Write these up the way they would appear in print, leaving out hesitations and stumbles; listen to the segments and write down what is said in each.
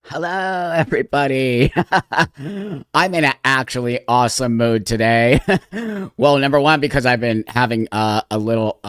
Hello, everybody. I'm in an actually awesome mood today. Well, number one, because I've been having a little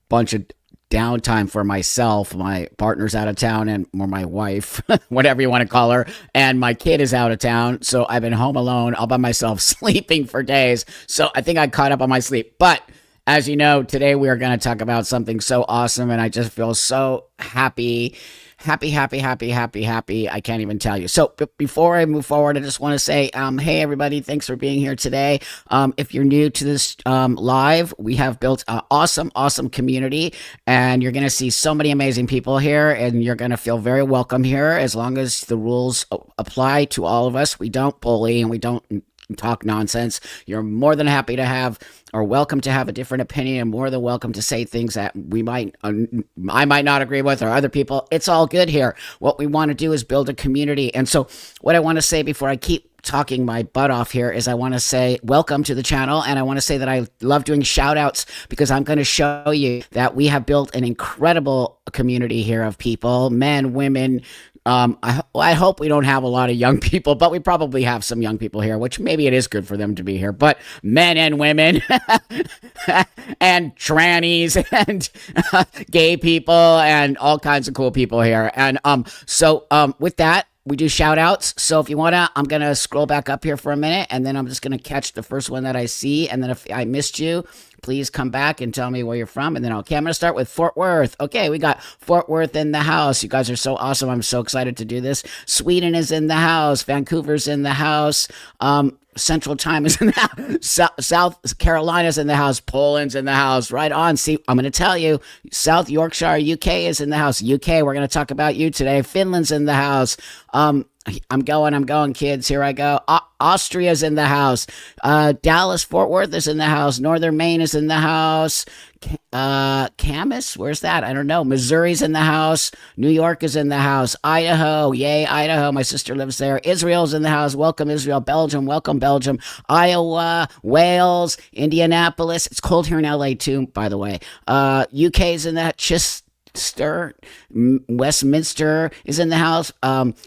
bunch of downtime for myself. My partner's out of town, and or my wife, whatever you want to call her, and my kid is out of town. So I've been home alone, all by myself, sleeping for days. So I think I caught up on my sleep. But as you know, today we are going to talk about something so awesome, and I just feel so happy. Happy, happy, happy, happy, happy. I can't even tell you. So, before I move forward, I just want to say, hey, everybody, thanks for being here today. If you're new to this live, we have built an awesome, awesome community, and you're going to see so many amazing people here, and you're going to feel very welcome here as long as the rules apply to all of us. We don't bully and we don't talk nonsense. You're more than happy to have or welcome to have a different opinion, and more than welcome to say things that I might not agree with, or other people. It's all good here. What we want to do is build a community. And so what I want to say before I keep talking my butt off here is I want to say welcome to the channel, and I want to say that I love doing shout outs because I'm going to show you that we have built an incredible community here of people, men, women. I hope we don't have a lot of young people, but we probably have some young people here, which maybe it is good for them to be here. But men and women and trannies and gay people and all kinds of cool people here. And with that, we do shout outs. So if you want to, I'm going to scroll back up here for a minute, and then I'm just going to catch the first one that I see. And then if I missed you, please come back and tell me where you're from. And then, okay, I'm going to start with Fort Worth. Okay, we got Fort Worth in the house. You guys are so awesome. I'm so excited to do this. Sweden is in the house. Vancouver's in the house. Central Time is in the house. South Carolina's in the house. Poland's in the house. Right on. See, I'm going to tell you, South Yorkshire, UK is in the house. UK, we're going to talk about you today. Finland's in the house. I'm going, kids. Here I go. Austria's in the house. Dallas, Fort Worth is in the house. Northern Maine is in the house. Camas, where's that? I don't know. Missouri's in the house. New York is in the house. Idaho, yay, Idaho. My sister lives there. Israel's in the house. Welcome, Israel. Belgium, welcome, Belgium. Iowa, Wales, Indianapolis. It's cold here in LA too, by the way. UK's in that. Westminster is in the house.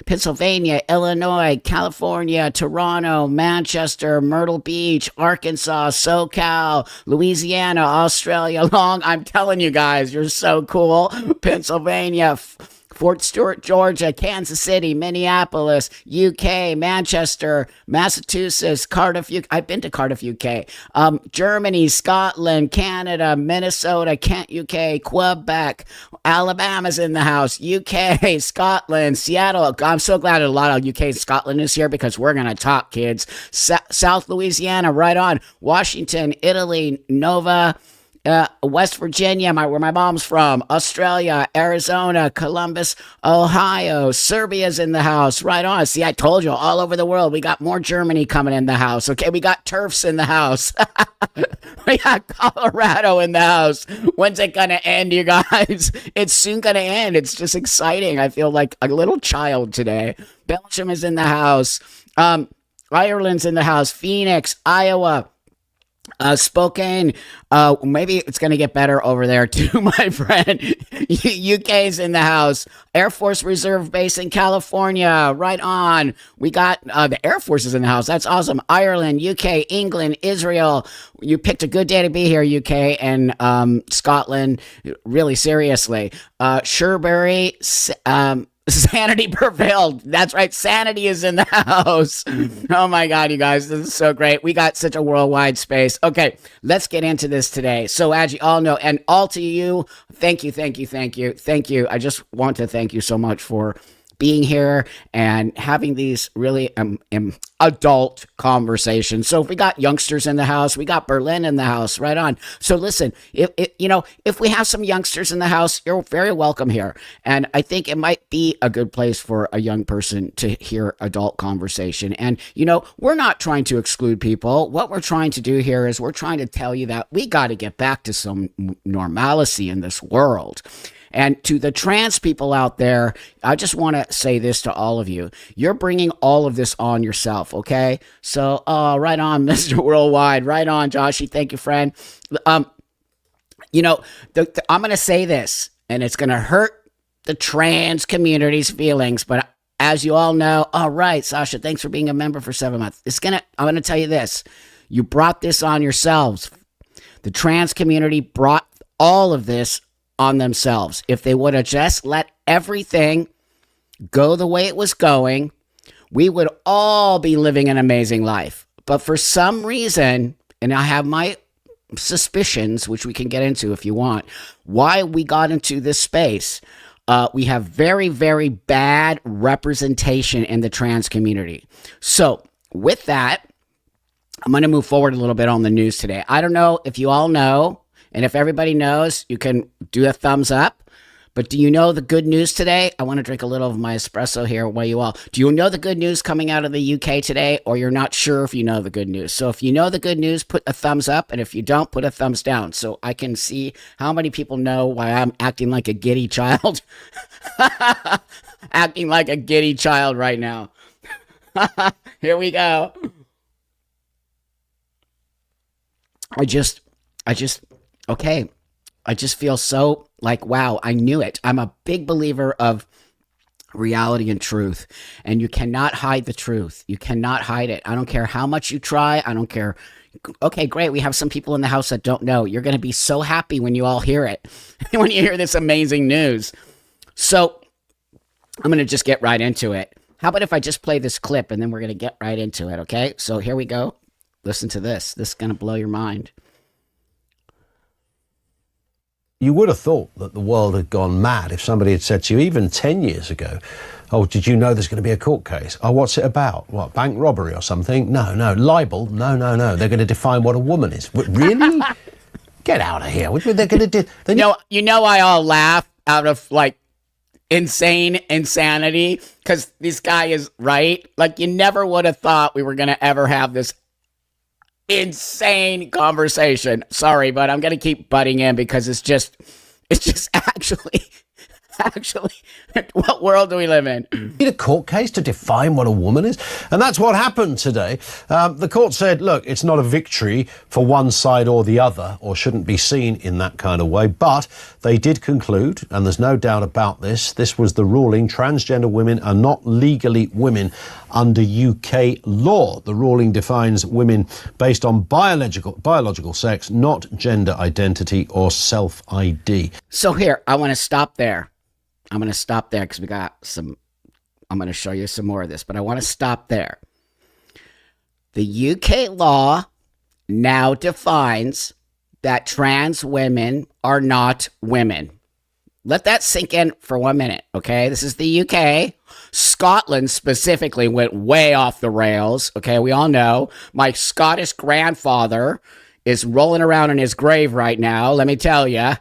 Pennsylvania, Illinois, California, Toronto, Manchester, Myrtle Beach, Arkansas, SoCal, Louisiana, Australia. I'm telling you guys, you're so cool. Pennsylvania, Fort Stewart, Georgia, Kansas City, Minneapolis, UK, Manchester, Massachusetts, Cardiff, UK. I've been to Cardiff, UK. Germany, Scotland, Canada, Minnesota, Kent, UK, Quebec, Alabama's in the house, UK, Scotland, Seattle. I'm so glad a lot of UK and Scotland is here because we're going to talk, kids. South Louisiana, right on. Washington, Italy, Nova, West Virginia, where my mom's from, Australia, Arizona, Columbus, Ohio, Serbia's in the house, right on. See, I told you, all over the world. We got more Germany coming in the house. Okay, we got TERFs in the house. We got Colorado in the house. When's it gonna end, you guys? It's soon gonna end. It's just exciting. I feel like a little child today. Belgium is in the house. Ireland's in the house. Phoenix, Iowa. Spokane, maybe it's going to get better over there too, my friend. UK's in the house. Air Force Reserve Base in California, right on. We got the Air Force is in the house. That's awesome. Ireland, UK, England, Israel. You picked a good day to be here, UK and Scotland. Really, seriously. Sherbury, Sanity prevailed. That's right. Sanity is in the house. Oh my God, you guys. This is so great. We got such a worldwide space. Okay, let's get into this today. So as you all know, and all to you, thank you, thank you, thank you, thank you. I just want to thank you so much for being here and having these really adult conversations. So if we got youngsters in the house, we got Berlin in the house, right on. So listen, if we have some youngsters in the house, you're very welcome here. And I think it might be a good place for a young person to hear adult conversation. And, we're not trying to exclude people. What we're trying to do here is we're trying to tell you that we got to get back to some normalcy in this world. And to the trans people out there, I just want to say this to all of you. You're bringing all of this on yourself, okay? So, right on, Mr. Worldwide. Right on, Joshy. Thank you, friend. I'm going to say this, and it's going to hurt the trans community's feelings, but as you all know, all right, Sasha, thanks for being a member for 7 months. I'm gonna tell you this. You brought this on yourselves. The trans community brought all of this on themselves. If they would have just let everything go the way it was going, we would all be living an amazing life. But for some reason, and I have my suspicions, which we can get into if you want, why we got into this space. We have very, very bad representation in the trans community. So with that, I'm going to move forward a little bit on the news today. I don't know if you all know, and if everybody knows, you can do a thumbs up. But do you know the good news today? I want to drink a little of my espresso here while you all. Do you know the good news coming out of the UK today, or you're not sure if you know the good news? So if you know the good news, put a thumbs up, and if you don't, put a thumbs down so I can see how many people know why I'm acting like a giddy child. Acting like a giddy child right now. Here we go. Okay. I just feel so like, wow, I knew it. I'm a big believer of reality and truth, and you cannot hide the truth. You cannot hide it. I don't care how much you try. I don't care. Okay, great. We have some people in the house that don't know. You're going to be so happy when you all hear it, when you hear this amazing news. So I'm going to just get right into it. How about if I just play this clip and then we're going to get right into it, okay? So here we go. Listen to this. This is going to blow your mind. You would have thought that the world had gone mad if somebody had said to you, even 10 years ago, oh, did you know there's going to be a court case? Oh, what's it about? What, bank robbery or something? No. Libel? No. They're going to define what a woman is. Really? Get out of here. They're going to do... You know I all laugh out of, like, insane insanity because this guy is right. Like, you never would have thought we were going to ever have this insane conversation. Sorry, but I'm gonna keep butting in because it's just actually, what world do we live in? Need a court case to define what a woman is, and that's what happened today. The court said, look, it's not a victory for one side or the other, or shouldn't be seen in that kind of way, but they did conclude, and there's no doubt about this was the ruling: transgender women are not legally women under UK law. The ruling defines women based on biological sex, not gender identity or self-ID. So here, I want to stop there. I'm going to stop there because I'm going to show you some more of this, but I want to stop there. The UK law now defines that trans women are not women. Let that sink in for 1 minute, okay? This is the UK. Scotland specifically went way off the rails, okay? We all know. My Scottish grandfather is rolling around in his grave right now, let me tell you.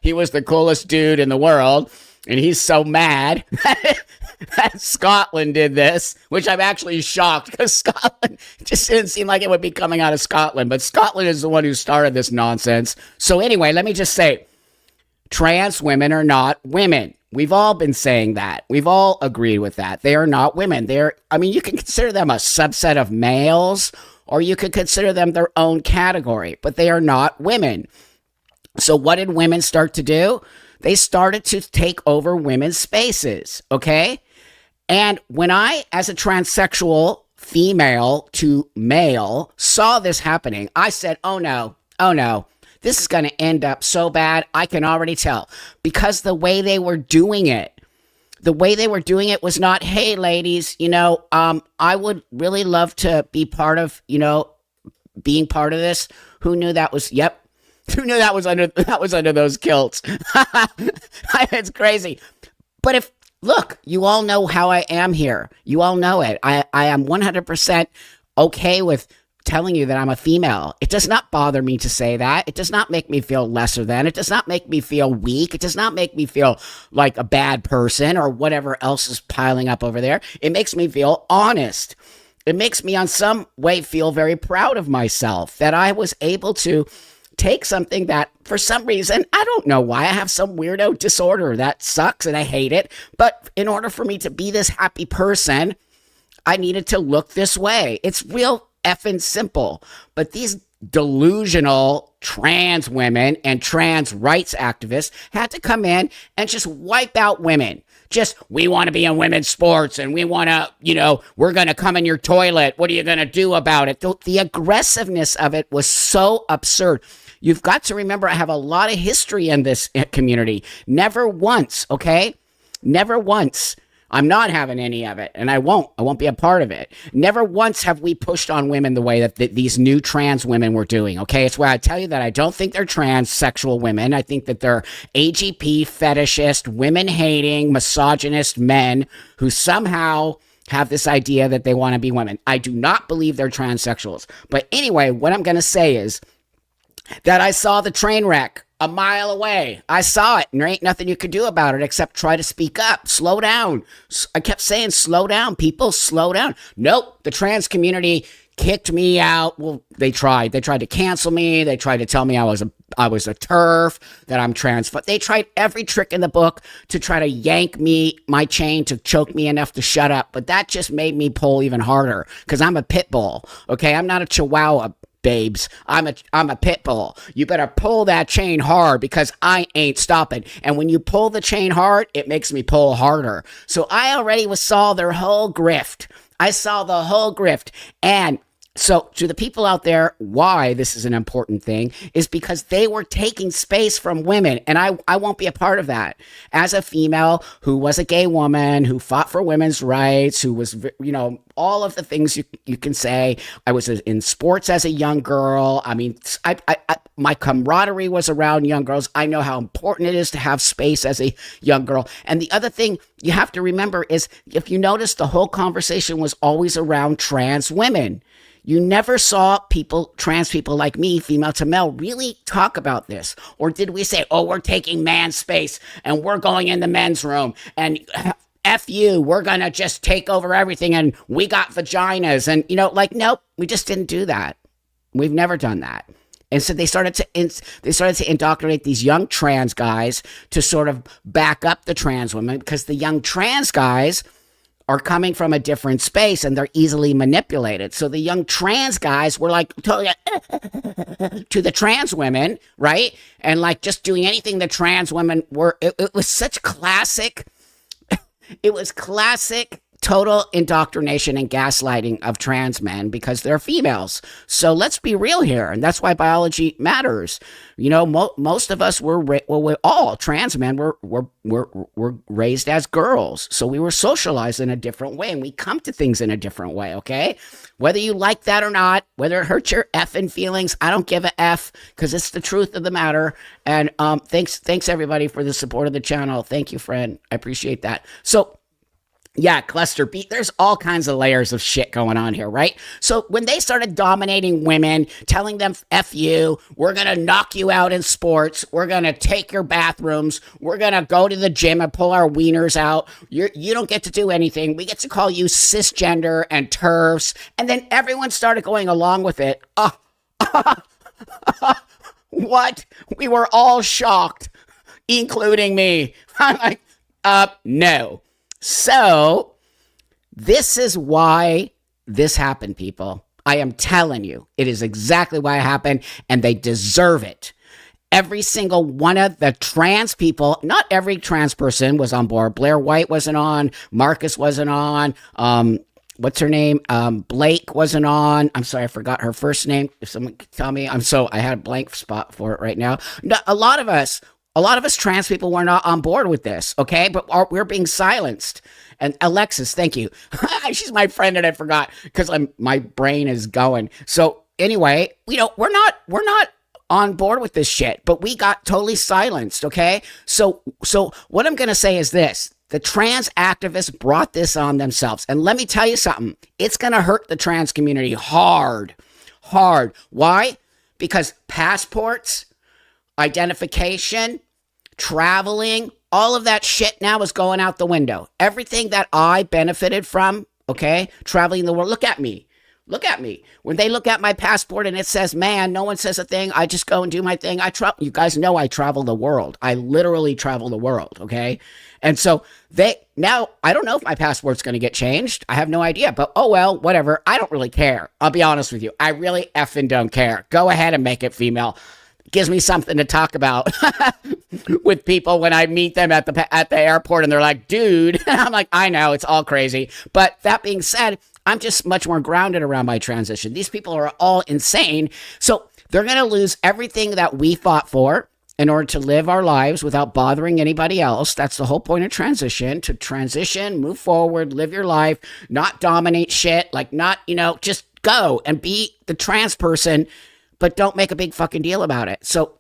He was the coolest dude in the world, and he's so mad that Scotland did this, which I'm actually shocked because Scotland just didn't seem like it would be coming out of Scotland, but Scotland is the one who started this nonsense. So anyway, let me just say, trans women are not women. We've all been saying that. We've all agreed with that. They are not women. You can consider them a subset of males, or you could consider them their own category, but they are not women. So what did women start to do? They started to take over women's spaces, okay? And when I, as a transsexual female to male, saw this happening, I said, oh no, this is going to end up so bad. I can already tell, because the way they were doing it was not, hey, ladies, I would really love to be part of, being part of this. Who knew that was, yep. Who knew that was under those kilts? It's crazy. But look, you all know how I am here. You all know it. I am 100% okay with telling you that I'm a female. It does not bother me to say that. It does not make me feel lesser than. It does not make me feel weak. It does not make me feel like a bad person or whatever else is piling up over there. It makes me feel honest. It makes me on some way feel very proud of myself that I was able to take something that for some reason, I don't know why, I have some weirdo disorder that sucks and I hate it. But in order for me to be this happy person, I needed to look this way. It's real effing simple. But these delusional trans women and trans rights activists had to come in and just wipe out women. Just, we want to be in women's sports and we want to, we're going to come in your toilet. What are you going to do about it? The aggressiveness of it was so absurd. You've got to remember, I have a lot of history in this community. Never once, okay? Never once. I'm not having any of it, and I won't be a part of it. Never once have we pushed on women the way that these new trans women were doing, okay? It's why I tell you that I don't think they're transsexual women. I think that they're AGP, fetishist, women-hating, misogynist men who somehow have this idea that they want to be women. I do not believe they're transsexuals. But anyway, what I'm going to say is that I saw the train wreck a mile away. I saw it, and there ain't nothing you could do about it except try to speak up. Slow down. I kept saying, slow down, people, slow down. Nope, the trans community kicked me out. Well, they tried. They tried to cancel me. They tried to tell me I was a TERF, that I'm trans. But they tried every trick in the book to try to yank my chain, to choke me enough to shut up. But that just made me pull even harder, because I'm a pit bull, okay? I'm not a chihuahua, babes. I'm a pit bull. You better pull that chain hard, because I ain't stopping. And when you pull the chain hard, it makes me pull harder. So I already saw their whole grift. I saw the whole grift. And so to the people out there, why this is an important thing is because they were taking space from women. And I won't be a part of that. As a female who was a gay woman, who fought for women's rights, who was, all of the things you can say. I was in sports as a young girl. I mean, my camaraderie was around young girls. I know how important it is to have space as a young girl. And the other thing you have to remember is, if you notice, the whole conversation was always around trans women. You never saw trans people like me, female to male, really talk about this. Or did we say, oh, we're taking man space and we're going in the men's room and F you, we're going to just take over everything and we got vaginas. And, nope, we just didn't do that. We've never done that. And so they started to indoctrinate these young trans guys to sort of back up the trans women, because the young trans guys are coming from a different space and they're easily manipulated. So the young trans guys were like totally to the trans women, right? And like just doing anything the trans women were. It was such classic. It was classic total indoctrination and gaslighting of trans men because they're females. So let's be real here. And that's why biology matters. Most of us we're all trans men were raised as girls. So we were socialized in a different way and we come to things in a different way. Okay. Whether you like that or not, whether it hurts your effing feelings, I don't give a F, because it's the truth of the matter. And thanks everybody for the support of the channel. Thank you, friend. I appreciate that. So yeah, cluster B. There's all kinds of layers of shit going on here, right? So when they started dominating women, telling them, F you, we're going to knock you out in sports, we're going to take your bathrooms, we're going to go to the gym and pull our wieners out, you don't get to do anything, we get to call you cisgender and TERFs, and then everyone started going along with it. What? We were all shocked, including me. I'm like, no. So, this is why this happened, people. I am telling you, it is exactly why it happened, and they deserve it. Every single one of the trans people, not every trans person was on board. Blair White wasn't on. Marcus wasn't on. What's her name? Blake wasn't on. I'm sorry, I forgot her first name. If someone could tell me, I had a blank spot for it right now. No, a lot of us trans people were not on board with this, okay? But we're being silenced. And Alexis, thank you. She's my friend and I forgot because my brain is going. So anyway, we're not on board with this shit, but we got totally silenced, okay? So what I'm going to say is this. The trans activists brought this on themselves. And let me tell you something. It's going to hurt the trans community hard. Why? Because passports, identification, traveling, all of that shit now is going out the window. Everything that I benefited from, okay, traveling the world. Look at me. When they look at my passport and it says man, no one says a thing. I just go and do my thing. You guys know I travel the world. I literally travel the world, okay? And so now I don't know if my passport's going to get changed. I have no idea, but oh well, whatever. I don't really care. I'll be honest with you. I really effing don't care. Go ahead and make it female. gives me something to talk about with people when I meet them at the airport, and they're like, dude. I'm like, I know, it's all crazy. But that being said, I'm just much more grounded around my transition. These people are all insane. So they're going to lose everything that we fought for in order to live our lives without bothering anybody else. That's the whole point of transition, to transition, move forward, live your life, not dominate shit, like not, just go and be the trans person, but don't make a big fucking deal about it. So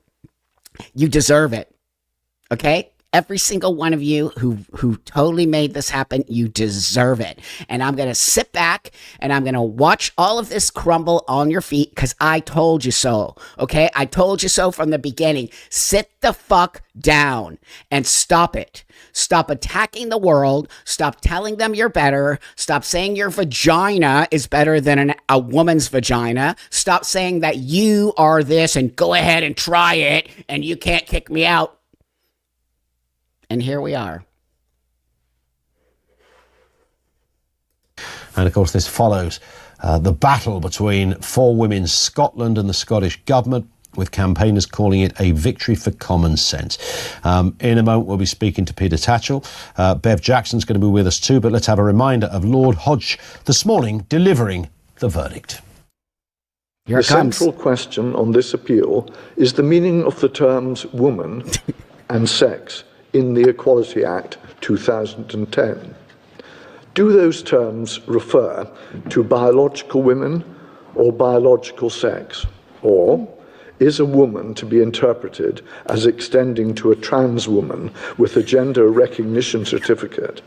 you deserve it. Okay? Every single one of you who totally made this happen, you deserve it. And I'm going to sit back and I'm going to watch all of this crumble on your feet because I told you so. Okay? I told you so from the beginning. Sit the fuck down and stop it. Stop attacking the world. Stop telling them you're better. Stop saying your vagina is better than a woman's vagina. Stop saying that you are this and go ahead and try it and you can't kick me out. And here we are. And of course, this follows the battle between For Women's Scotland and the Scottish Government, with campaigners calling it a victory for common sense. In a moment, we'll be speaking to Peter Tatchell. Bev Jackson's going to be with us too, but let's have a reminder of Lord Hodge this morning delivering the verdict. The central question on this appeal is the meaning of the terms woman and sex in the Equality Act 2010. Do those terms refer to biological women or biological sex? Or is a woman to be interpreted as extending to a trans woman with a gender recognition certificate?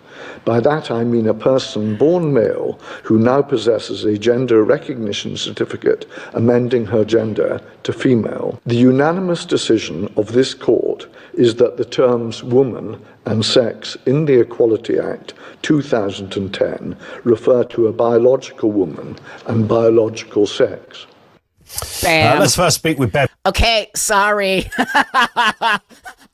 By that I mean a person born male who now possesses a gender recognition certificate amending her gender to female. The unanimous decision of this court is that the terms woman and sex in the Equality Act 2010 refer to a biological woman and biological sex. Bam. Let's first speak with Bev. Okay, sorry.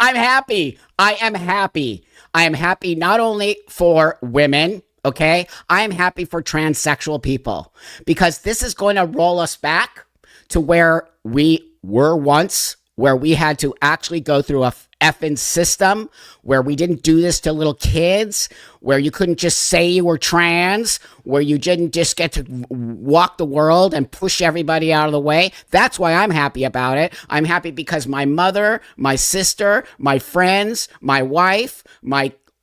I'm happy. I am happy. I am happy not only for women, okay? I am happy for transsexual people, because this is going to roll us back to where we were once, where we had to actually go through a effing system, where we didn't do this to little kids, where you couldn't just say you were trans, where you didn't just get to walk the world and push everybody out of the way. That's why I'm happy about it. I'm happy because my mother, my sister, my friends, my wife,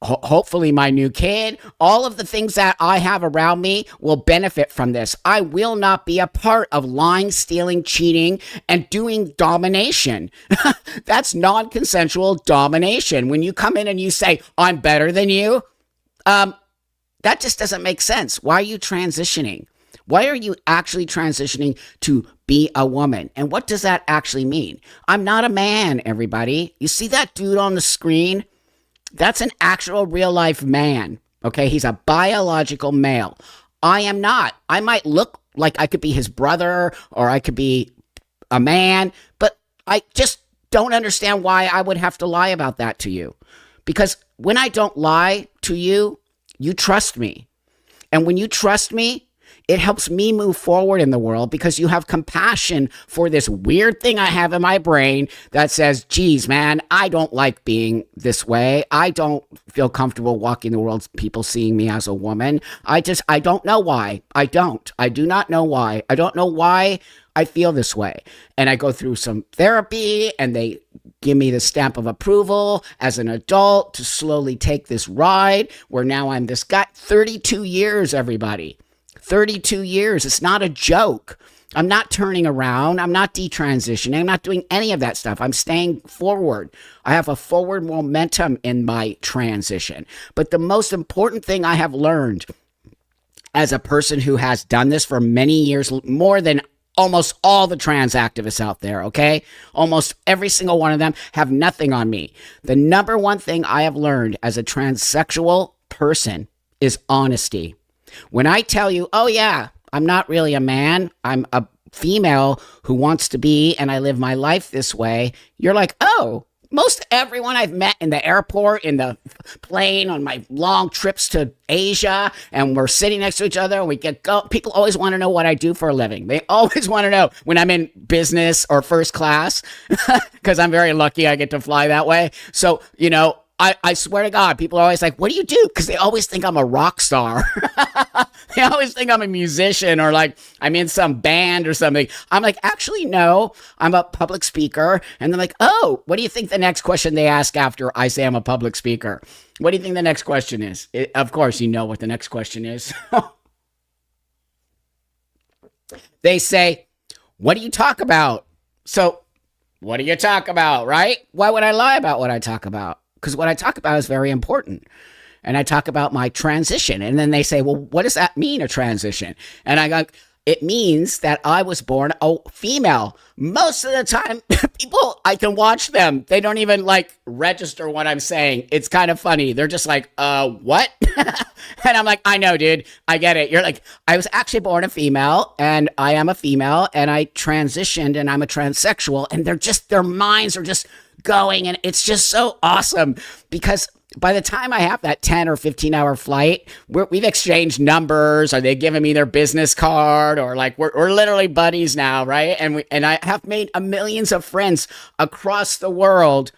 hopefully my new kid, all of the things that I have around me will benefit from this. I will not be a part of lying, stealing, cheating, and doing domination. That's non-consensual domination. When you come in and you say, I'm better than you, that just doesn't make sense. Why are you transitioning? Why are you actually transitioning to be a woman? And what does that actually mean? I'm not a man, everybody. You see that dude on the screen? That's an actual real life man. Okay, he's a biological male. I am not. I might look like I could be his brother or I could be a man, but I just don't understand why I would have to lie about that to you. Because when I don't lie to you, you trust me. And when you trust me, it helps me move forward in the world, because you have compassion for this weird thing I have in my brain that says, geez, man, I don't like being this way. I don't feel comfortable walking the world, people seeing me as a woman. I don't know why. I do not know why. I don't know why I feel this way. And I go through some therapy and they give me the stamp of approval as an adult to slowly take this ride where now I'm this guy. 32 years, everybody. 32 years. It's not a joke. I'm not turning around. I'm not detransitioning. I'm not doing any of that stuff. I'm staying forward. I have a forward momentum in my transition. But the most important thing I have learned as a person who has done this for many years, more than almost all the trans activists out there, okay? Almost every single one of them have nothing on me. The number one thing I have learned as a transsexual person is honesty. When I tell you, oh yeah, I'm not really a man, I'm a female who wants to be, and I live my life this way, you're like, oh, Most everyone I've met in the airport, in the plane, on my long trips to Asia, and we're sitting next to each other, and people always want to know what I do for a living. They always want to know when I'm in business or first class, because I'm very lucky I get to fly that way. So, I swear to God, people are always like, what do you do? Because they always think I'm a rock star. They always think I'm a musician or like I'm in some band or something. I'm like, actually, no, I'm a public speaker. And they're like, oh, what do you think the next question they ask after I say I'm a public speaker? What do you think the next question is? Of course, you know what the next question is. They say, what do you talk about? So what do you talk about, right? Why would I lie about what I talk about? Because what I talk about is very important. And I talk about my transition. And then they say, well, what does that mean, a transition? And I go, it means that I was born a female. Most of the time, people, I can watch them. They don't even like register what I'm saying. It's kind of funny. They're just like, what? And I'm like, I know, dude. I get it. You're like, I was actually born a female and I am a female and I transitioned and I'm a transsexual. And their minds are just going. And it's just so awesome because by the time I have that 10 or 15 hour flight, we've exchanged numbers. Are they giving me their business card? Or like we're literally buddies now, right? And I have made millions of friends across the world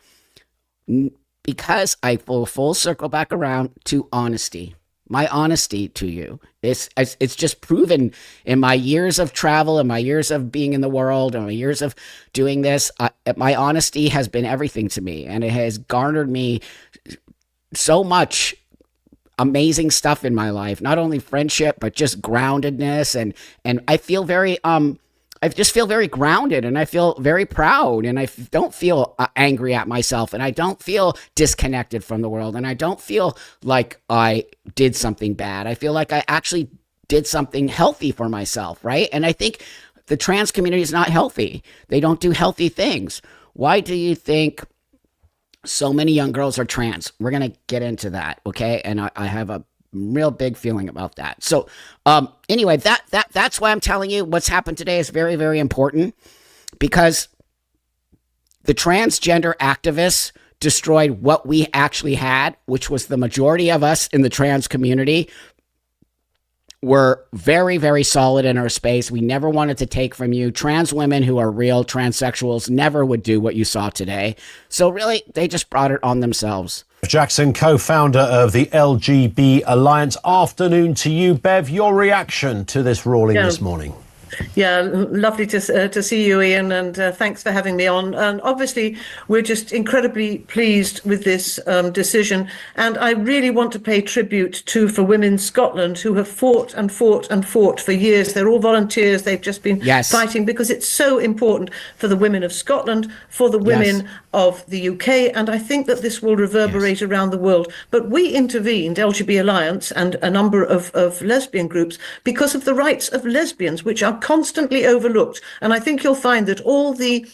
because I will full circle back around to honesty. My honesty to you. It's just proven in my years of travel and my years of being in the world and my years of doing this. My honesty has been everything to me, and it has garnered me so much amazing stuff in my life, not only friendship, but just groundedness. And I feel I just feel very grounded and I feel very proud and I don't feel angry at myself and I don't feel disconnected from the world and I don't feel like I did something bad. I feel like I actually did something healthy for myself, right? And I think the trans community is not healthy. They don't do healthy things. Why do you think so many young girls are trans? We're going to get into that, okay? And I have a real big feeling about that. So anyway, that's why I'm telling you what's happened today is very, very important because the transgender activists destroyed what we actually had, which was the majority of us in the trans community were very, very solid in our space. We never wanted to take from you. Trans women who are real transsexuals never would do what you saw today. So really, they just brought it on themselves. Jackson, co-founder of the LGB Alliance. Afternoon to you, Bev. Your reaction to this ruling this morning? Yeah, lovely to see you, Ian, and thanks for having me on. And obviously, we're just incredibly pleased with this decision. And I really want to pay tribute to For Women Scotland, who have fought and fought and fought for years. They're all volunteers. They've just been fighting because it's so important for the women of Scotland, for the women of the UK. And I think that this will reverberate around the world. But we intervened, LGB Alliance and a number of lesbian groups, because of the rights of lesbians, which are constantly overlooked. And I think you'll find that all the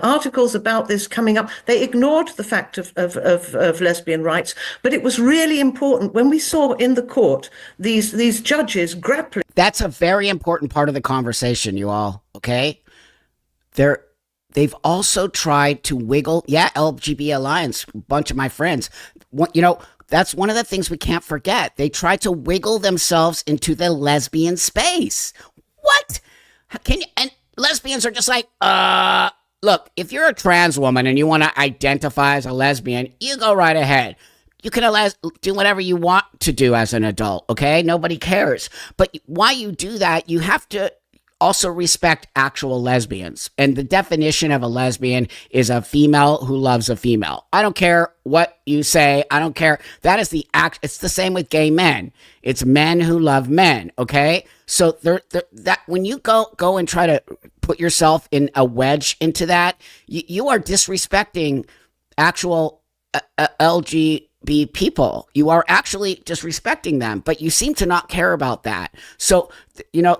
articles about this coming up, they ignored the fact of lesbian rights. But it was really important when we saw in the court these judges grappling. That's a very important part of the conversation, you all, okay? They've also tried to wiggle, LGB Alliance, a bunch of my friends, that's one of the things we can't forget. They tried to wiggle themselves into the lesbian space. What? And lesbians are just like, look, if you're a trans woman and you want to identify as a lesbian, you go right ahead. You can do whatever you want to do as an adult, okay? Nobody cares. But while you do that, you have to also respect actual lesbians. And the definition of a lesbian is a female who loves a female. I don't care what you say. I don't care. That is the act. It's the same with gay men. It's men who love men, okay? So that when you go and try to put yourself in a wedge into that, you are disrespecting actual LGBT people. You are actually disrespecting them, but you seem to not care about that. So,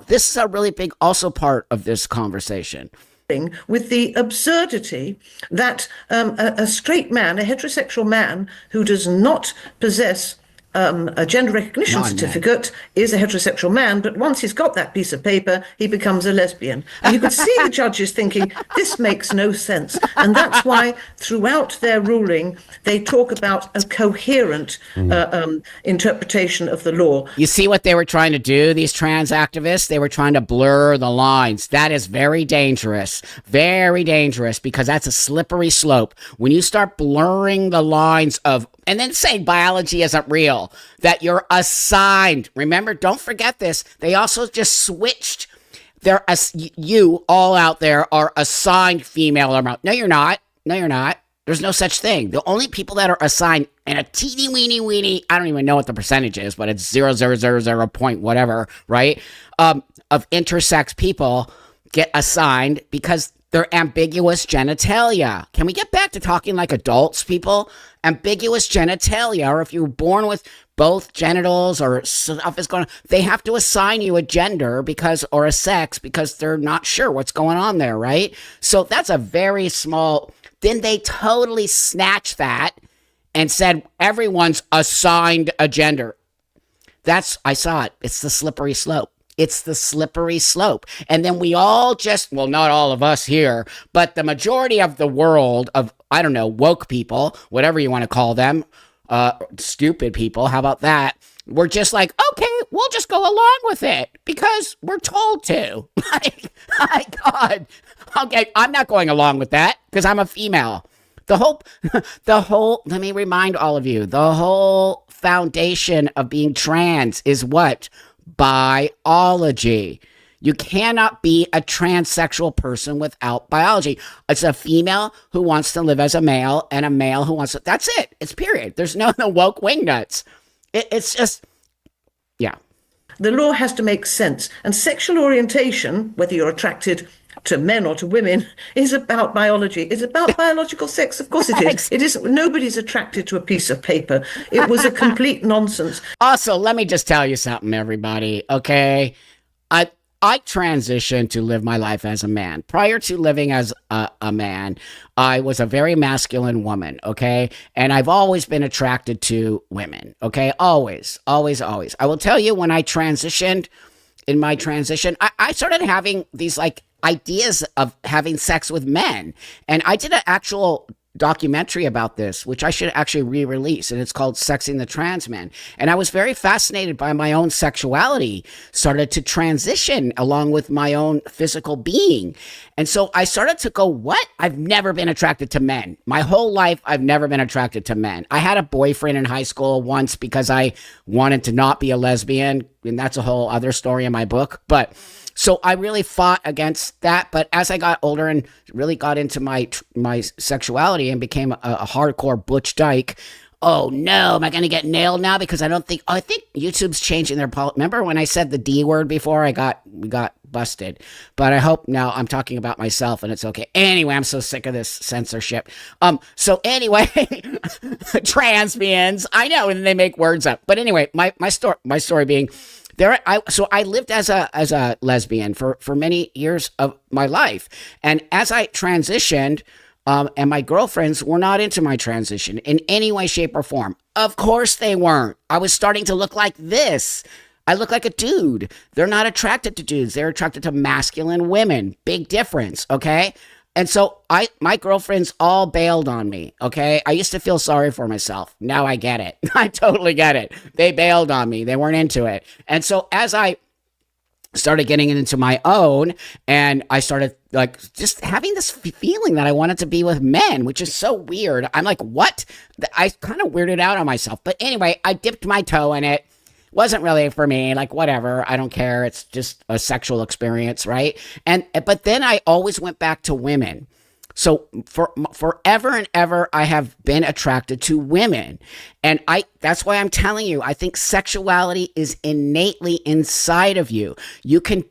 this is a really big also part of this conversation. With the absurdity that a straight man, a heterosexual man who does not possess a gender recognition Non-men. certificate is a heterosexual man, but once he's got that piece of paper, he becomes a lesbian. And you could see the judges thinking, this makes no sense. And that's why throughout their ruling, they talk about a coherent interpretation of the law. You see what they were trying to do, these trans activists? They were trying to blur the lines. That is very dangerous, because that's a slippery slope. When you start blurring the lines of, and then saying biology isn't real, that you're assigned. Remember, don't forget this. They also just switched. You all out there are assigned female or male. No, you're not. No, you're not. There's no such thing. The only people that are assigned in a teeny weeny, I don't even know what the percentage is, but it's 0.000 point whatever, right? Of intersex people get assigned because they're ambiguous genitalia. Can we get back to talking like adults, people? Ambiguous genitalia, or if you were born with both genitals or stuff is going on, they have to assign you a gender or a sex because they're not sure what's going on there, right? So that's a very small. Then they totally snatched that and said everyone's assigned a gender. I saw it. It's the slippery slope. It's the slippery slope. And then we all well, not all of us here, but the majority of the world of, I don't know, woke people, whatever you want to call them, stupid people, how about that? We're just like, okay, we'll just go along with it because we're told to. My God. Okay, I'm not going along with that because I'm a female. The whole, let me remind all of you, the whole foundation of being trans is what? Biology. You cannot be a transsexual person without biology. It's a female who wants to live as a male and a male who wants to, that's it. It's period. There's no woke wingnuts. It's just, yeah. The law has to make sense. And sexual orientation, whether you're attracted to men or to women, is about biology. It's about biological sex. Of course it is. It isn't. Nobody's attracted to a piece of paper. It was a complete nonsense. Also, let me just tell you something, everybody, okay? I transitioned to live my life as a man. Prior to living as a man, I was a very masculine woman, okay? And I've always been attracted to women, okay? Always, always, always. I will tell you, when I transitioned, in my transition, I started having these like ideas of having sex with men. And I did an actual documentary about this, which I should actually re-release, and it's called Sexing the Trans Man. And I was very fascinated by my own sexuality, started to transition along with my own physical being. And so I started to go, what? I've never been attracted to men. My whole life, I've never been attracted to men. I had a boyfriend in high school once because I wanted to not be a lesbian, and that's a whole other story in my book. But so I really fought against that. But as I got older and really got into my sexuality and became a hardcore butch dyke, oh no, am I going to get nailed now? Because I think YouTube's changing their policy. Remember when I said the D word before? We got busted. But I hope now I'm talking about myself and it's okay. Anyway, I'm so sick of this censorship. So anyway, transbians, I know, and they make words up. But anyway, my story being, I lived as a lesbian for many years of my life. And as I transitioned, and my girlfriends were not into my transition in any way, shape, or form. Of course they weren't. I was starting to look like this. I look like a dude. They're not attracted to dudes. They're attracted to masculine women. Big difference, okay? And so my girlfriends all bailed on me, okay? I used to feel sorry for myself. Now I get it. I totally get it. They bailed on me. They weren't into it. And so as I started getting into my own, and I started like just having this feeling that I wanted to be with men, which is so weird. I'm like, what? I kind of weirded out on myself. But anyway, I dipped my toe in it. Wasn't really for me, like whatever, I don't care, it's just a sexual experience, right? But then I always went back to women. So for forever and ever, I have been attracted to women. And that's why I'm telling you, I think sexuality is innately inside of you. You can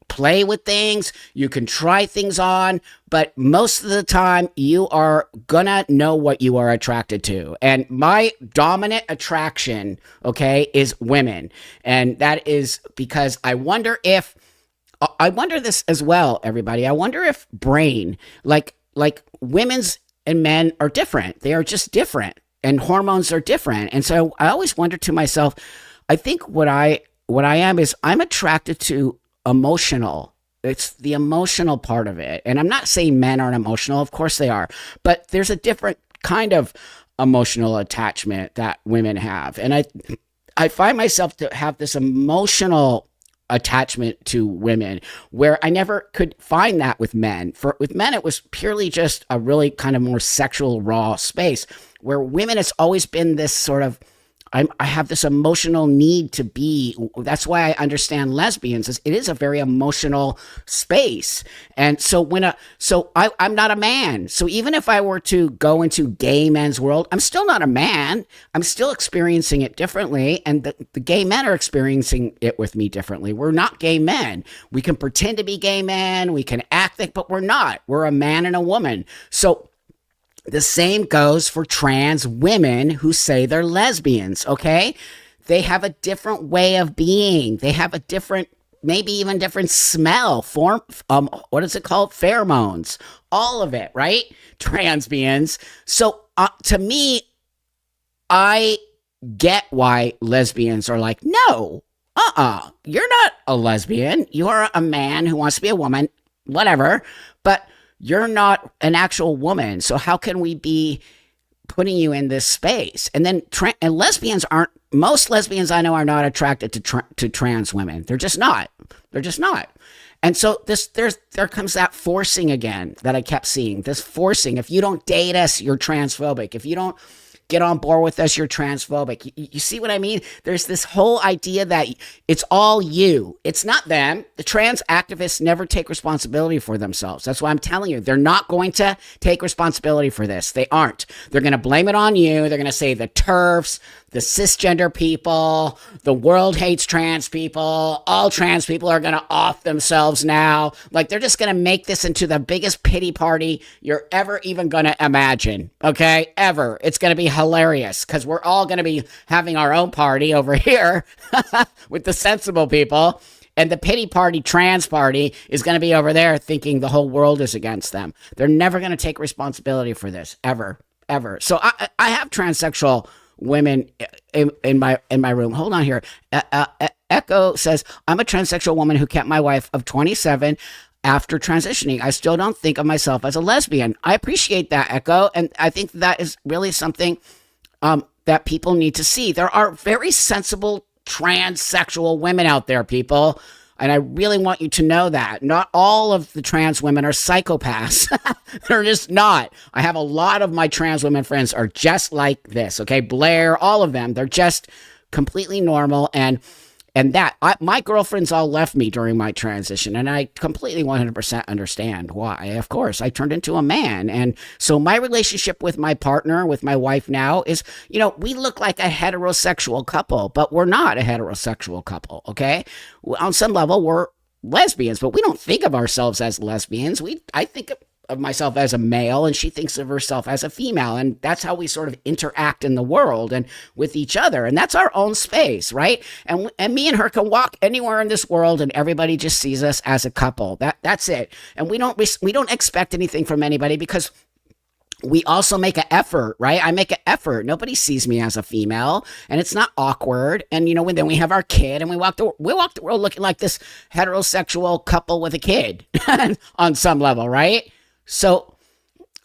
play with things, you can try things on, but most of the time you are gonna know what you are attracted to. And my dominant attraction, okay, is women. And that is because I wonder this as well, everybody. I wonder if brain, like women's and men are different. They are just different. and hormones are different. And so I always wonder to myself, I think what I am is I'm attracted to emotional. It's the emotional part of it. And I'm not saying men aren't emotional. Of course they are. But there's a different kind of emotional attachment that women have. And I find myself to have this emotional attachment to women where I never could find that with men. With men, it was purely just a really kind of more sexual, raw space, where women, it's always been this sort of, I have this emotional need to be. That's why I understand lesbians. It is a very emotional space. And so I'm not a man. So even if I were to go into gay men's world, I'm still not a man. I'm still experiencing it differently. And the gay men are experiencing it with me differently. We're not gay men. We can pretend to be gay men. We can act like, but we're not. We're a man and a woman. So the same goes for trans women who say they're lesbians, okay? They have a different way of being. They have a different, maybe even different smell, what is it called? Pheromones, all of it, right? Transbians. So to me, I get why lesbians are like, no, you're not a lesbian. You're a man who wants to be a woman, whatever, but you're not an actual woman. So how can we be putting you in this space? And then and lesbians aren't, most lesbians I know are not attracted to trans women. They're just not. They're just not. And so there comes that forcing again that I kept seeing. This forcing. If you don't date us, you're transphobic. If you don't get on board with us, you're transphobic. You see what I mean? There's this whole idea that it's all you. It's not them. The trans activists never take responsibility for themselves. That's why I'm telling you, they're not going to take responsibility for this. They aren't. They're going to blame it on you. They're going to say the TERFs, the cisgender people, the world hates trans people, all trans people are going to off themselves now. Like, they're just going to make this into the biggest pity party you're ever even going to imagine, okay? Ever. It's going to be hilarious because we're all going to be having our own party over here with the sensible people. And the pity party, trans party, is going to be over there thinking the whole world is against them. They're never going to take responsibility for this, ever, ever. So I have transsexual women in my room. Hold on here. Echo says, I'm a transsexual woman who kept my wife of 27 after transitioning. I still don't think of myself as a lesbian. I appreciate that, Echo. And I think that is really something that people need to see. There are very sensible transsexual women out there, people. And I really want you to know that. Not all of the trans women are psychopaths. They're just not. I have a lot of my trans women friends are just like this, okay? Blair, all of them. They're just completely normal. And my girlfriends all left me during my transition, and I completely 100% understand why. Of course, I turned into a man. And so my relationship with my partner, with my wife now is, we look like a heterosexual couple, but we're not a heterosexual couple, okay? On some level, we're lesbians, but we don't think of ourselves as lesbians. I think of myself as a male, and she thinks of herself as a female, and that's how we sort of interact in the world and with each other, and that's our own space, right? And me and her can walk anywhere in this world, and everybody just sees us as a couple. That's it. And we don't expect anything from anybody because we also make an effort, right? I make an effort. Nobody sees me as a female, and it's not awkward. And then we have our kid, and we walk the world looking like this heterosexual couple with a kid on some level, right? So,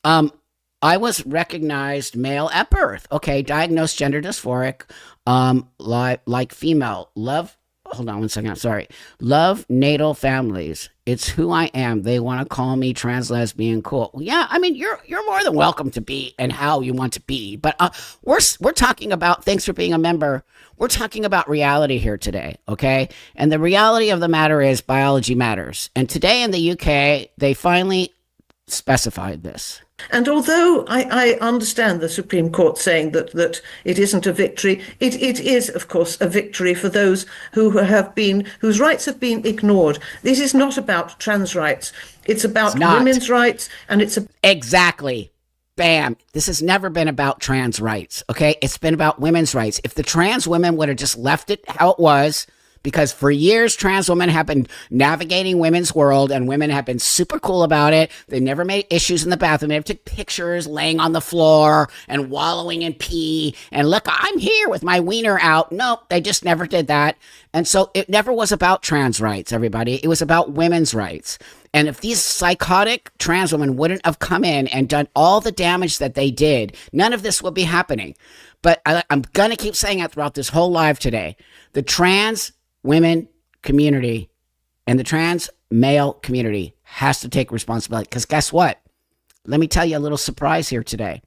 I was recognized male at birth. Okay, diagnosed gender dysphoric, like female. Hold on one second. I'm sorry. Love natal families. It's who I am. They want to call me trans, lesbian, cool. Yeah, I mean, you're more than welcome to be and how you want to be. But we're talking about, thanks for being a member. We're talking about reality here today, okay? And the reality of the matter is biology matters. And today in the UK, they finally specified this. And although I understand the Supreme Court saying that it isn't a victory, it is, of course, a victory for those whose rights have been ignored. This is not about trans rights. It's about women's rights, and Exactly. Bam. This has never been about trans rights, okay? It's been about women's rights. If the trans women would have just left it how it was, because for years trans women have been navigating women's world, and women have been super cool about it. They never made issues in the bathroom. They never took pictures laying on the floor and wallowing in pee and look, I'm here with my wiener out. Nope, they just never did that. And so it never was about trans rights, everybody. It was about women's rights. And if these psychotic trans women wouldn't have come in and done all the damage that they did, none of this would be happening. But I'm going to keep saying it throughout this whole live today. The trans women community and the trans male community has to take responsibility. Because guess what? Let me tell you a little surprise here today.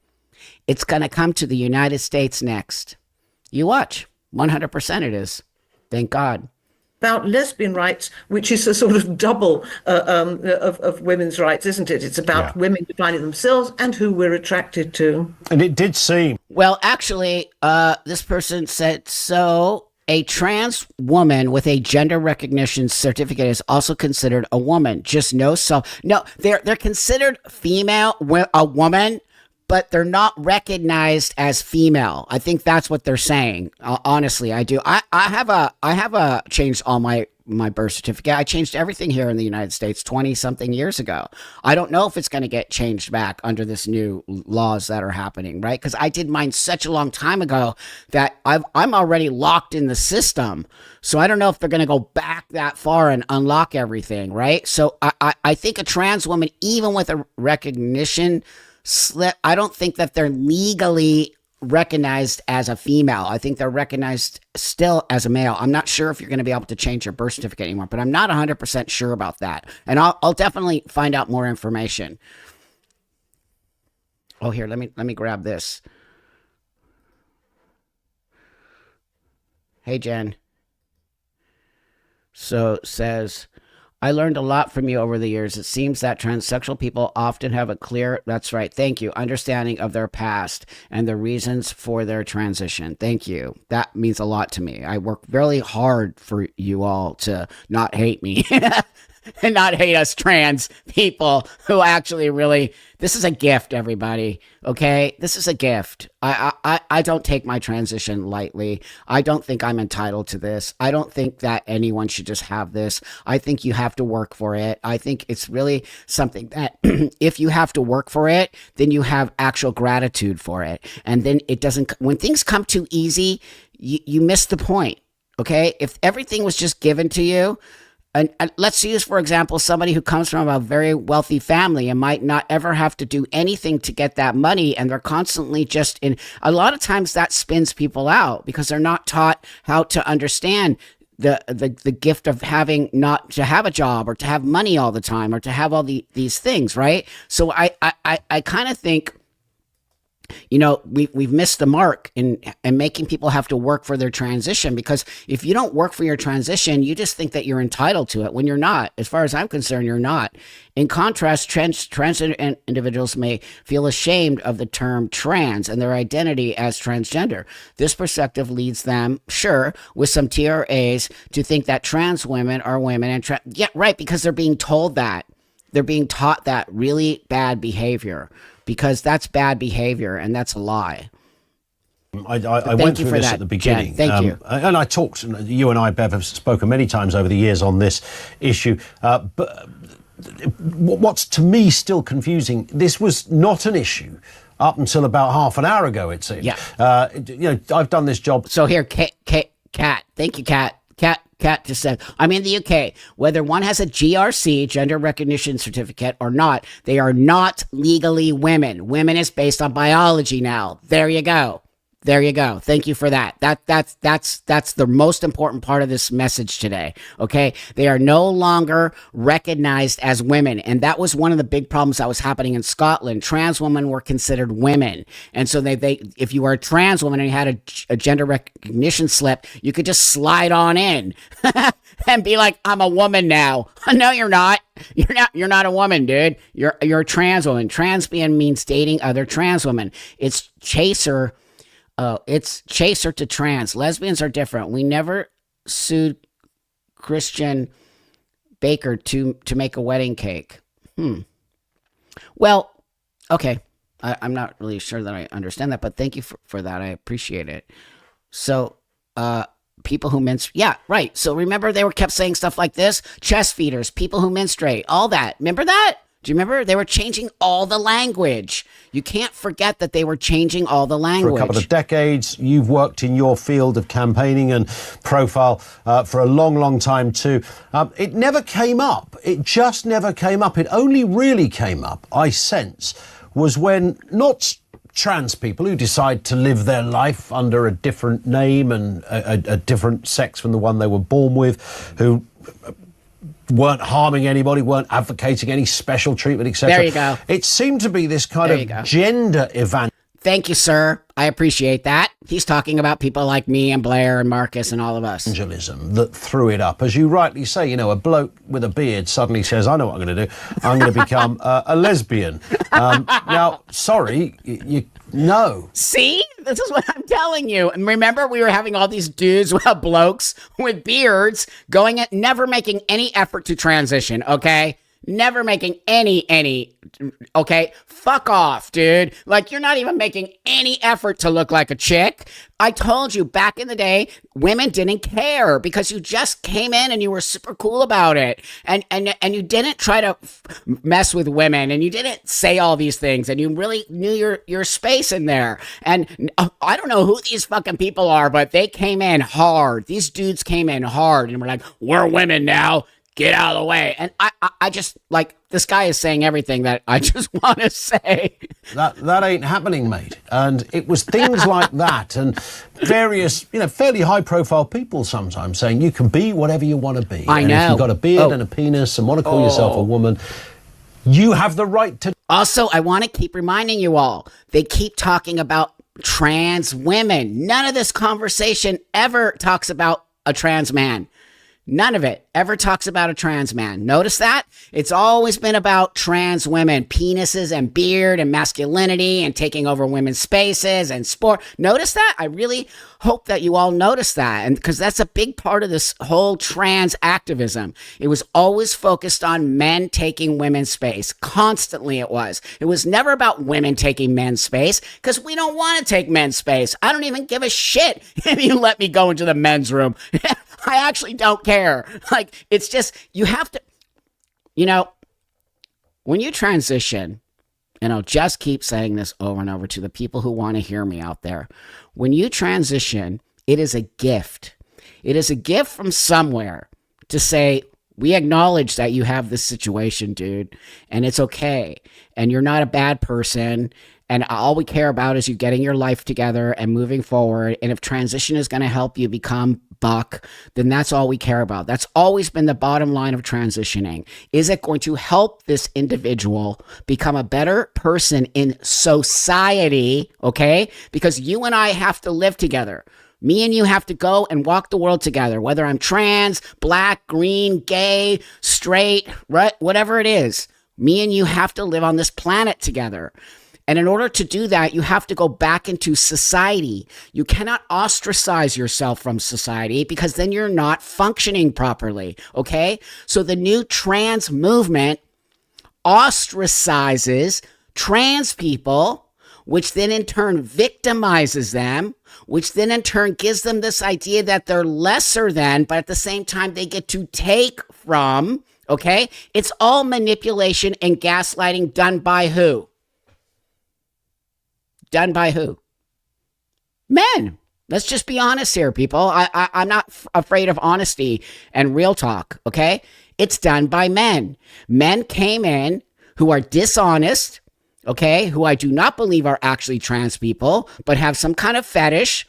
It's going to come to the United States next. You watch. 100% it is. Thank God. About lesbian rights, which is a sort of double of women's rights, isn't it? It's about women defining themselves and who we're attracted to. And it did seem. Well, actually, this person said, so a trans woman with a gender recognition certificate is also considered a woman. Just no self. No, they're considered female, a woman, but they're not recognized as female. I think that's what they're saying. Honestly, I do. I have changed all my birth certificate. I changed everything here in the United States 20 something years ago. I don't know if it's going to get changed back under this new laws that are happening, right? Because I did mine such a long time ago that I'm already locked in the system. So I don't know if they're going to go back that far and unlock everything, right? So I think a trans woman, even with a recognition slip, I don't think that they're legally recognized as a female. I think they're recognized still as a male. I'm not sure if you're going to be able to change your birth certificate anymore, but I'm not 100% sure about that. And I'll definitely find out more information. Oh, here, let me grab this. Hey, Jen. So says, I learned a lot from you over the years. It seems that transsexual people often have a clear, that's right, thank you, understanding of their past and the reasons for their transition. Thank you. That means a lot to me. I work really hard for you all to not hate me and not hate us trans people who actually really, this is a gift, everybody. Okay? This is a gift. I don't take my transition lightly. I don't think I'm entitled to this. I don't think that anyone should just have this. I think you have to work for it. I think it's really something that if you have to work for it, then you have actual gratitude for it. And then it doesn't, when things come too easy, you miss the point. Okay? If everything was just given to you, and let's use, for example, somebody who comes from a very wealthy family and might not ever have to do anything to get that money. And they're constantly just in, a lot of times that spins people out because they're not taught how to understand the gift of having not to have a job or to have money all the time or to have all these things. Right. So I kind of think, you know, we've missed the mark in making people have to work for their transition, because if you don't work for your transition, you just think that you're entitled to it when you're not. As far as I'm concerned, you're not. In contrast, transgender individuals may feel ashamed of the term trans and their identity as transgender. This perspective leads them, sure, with some TRAs, to think that trans women are women and yeah, right, because they're being told that. They're being taught that really bad behavior. Because that's bad behavior, and that's a lie. I went through this at the beginning. Jen, thank you. And I talked, you and I, Bev, have spoken many times over the years on this issue. But what's to me still confusing, this was not an issue up until about half an hour ago, it seemed. Yeah. You know, I've done this job. So here, Kat, thank you, Kat. Kat just said, I'm in the UK. Whether one has a GRC, gender recognition certificate, or not, they are not legally women. Women is based on biology now. There you go. There you go. Thank you for that. That's the most important part of this message today. Okay. They are no longer recognized as women. And that was one of the big problems that was happening in Scotland. Trans women were considered women. And so they if you were a trans woman and you had a gender recognition slip, you could just slide on in and be like, I'm a woman now. No, you're not. You're not a woman, dude. You're a trans woman. Transbian means dating other trans women. It's chaser. It's chaser to trans. Lesbians are different. We never sued Christian Baker to make a wedding cake. Well, okay. I'm not really sure that I understand that, but thank you for that. I appreciate it. So, people who menstruate. Yeah, right. So remember they were kept saying stuff like this? Chest feeders, people who menstruate, all that. Remember that? Do you remember? They were changing all the language. You can't forget that they were changing all the language. For a couple of decades, you've worked in your field of campaigning and profile for a long, long time too. It never came up. It just never came up. It only really came up, I sense, was when not trans people who decide to live their life under a different name and a different sex from the one they were born with, who weren't harming anybody, weren't advocating any special treatment, etc. There you go. It seemed to be this kind of gender event. Thank you, sir. I appreciate that. He's talking about people like me and Blair and Marcus and all of us. Evangelism that threw it up. As you rightly say, you know, a bloke with a beard suddenly says, I know what I'm going to do. I'm going to become a lesbian. Now, sorry, no. See? This is what I'm telling you. And remember, we were having all these dudes, blokes with beards going at never making any effort to transition, okay? Never making any, okay? Fuck off, dude. Like, you're not even making any effort to look like a chick. I told you back in the day, women didn't care because you just came in and you were super cool about it. And you didn't try to mess with women and you didn't say all these things and you really knew your space in there. And I don't know who these fucking people are, but they came in hard. These dudes came in hard and were like, we're women now. Get out of the way. And I just, like, this guy is saying everything that I just want to say. That ain't happening, mate. And it was things like that and various, fairly high-profile people sometimes saying you can be whatever you want to be. I know. And if you've got a beard and a penis and want to call yourself a woman, you have the right to... Also, I want to keep reminding you all, they keep talking about trans women. None of this conversation ever talks about a trans man. None of it ever talks about a trans man. Notice that? It's always been about trans women, penises and beard and masculinity and taking over women's spaces and sport. Notice that? I really hope that you all notice that, and because that's a big part of this whole trans activism. It was always focused on men taking women's space. Constantly it was. It was never about women taking men's space because we don't want to take men's space. I don't even give a shit if you let me go into the men's room. I actually don't care. Like, it's just, you have to, when you transition, and I'll just keep saying this over and over to the people who want to hear me out there. When you transition, it is a gift. It is a gift from somewhere to say, we acknowledge that you have this situation, dude, and it's okay. And you're not a bad person. And all we care about is you getting your life together and moving forward. And if transition is going to help you become buck, then that's all we care about. That's always been the bottom line of transitioning. Is it going to help this individual become a better person in society? Okay? Because you and I have to live together. Me and you have to go and walk the world together, whether I'm trans, black, green, gay, straight, right? Whatever it is. Me and you have to live on this planet together. And in order to do that, you have to go back into society. You cannot ostracize yourself from society because then you're not functioning properly, okay? So the new trans movement ostracizes trans people, which then in turn victimizes them, which then in turn gives them this idea that they're lesser than, but at the same time they get to take from, okay? It's all manipulation and gaslighting done by who? Done by who? Men. Let's just be honest here, people. I'm not afraid of honesty and real talk, okay? It's done by men. Men came in who are dishonest, okay, who I do not believe are actually trans people, but have some kind of fetish,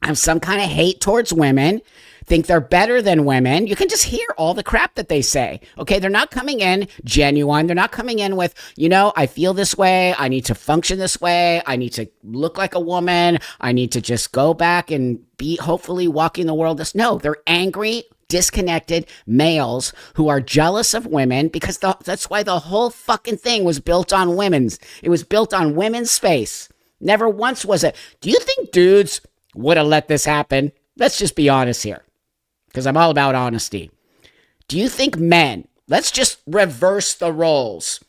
have some kind of hate towards women, think they're better than women. You can just hear all the crap that they say. Okay, they're not coming in genuine. They're not coming in with, I feel this way. I need to function this way. I need to look like a woman. I need to just go back and be hopefully walking the world. No, they're angry, disconnected males who are jealous of women because that's why the whole fucking thing was built on women's. It was built on women's space. Never once was it. Do you think dudes would have let this happen? Let's just be honest here, because I'm all about honesty. Do you think men, let's just reverse the roles.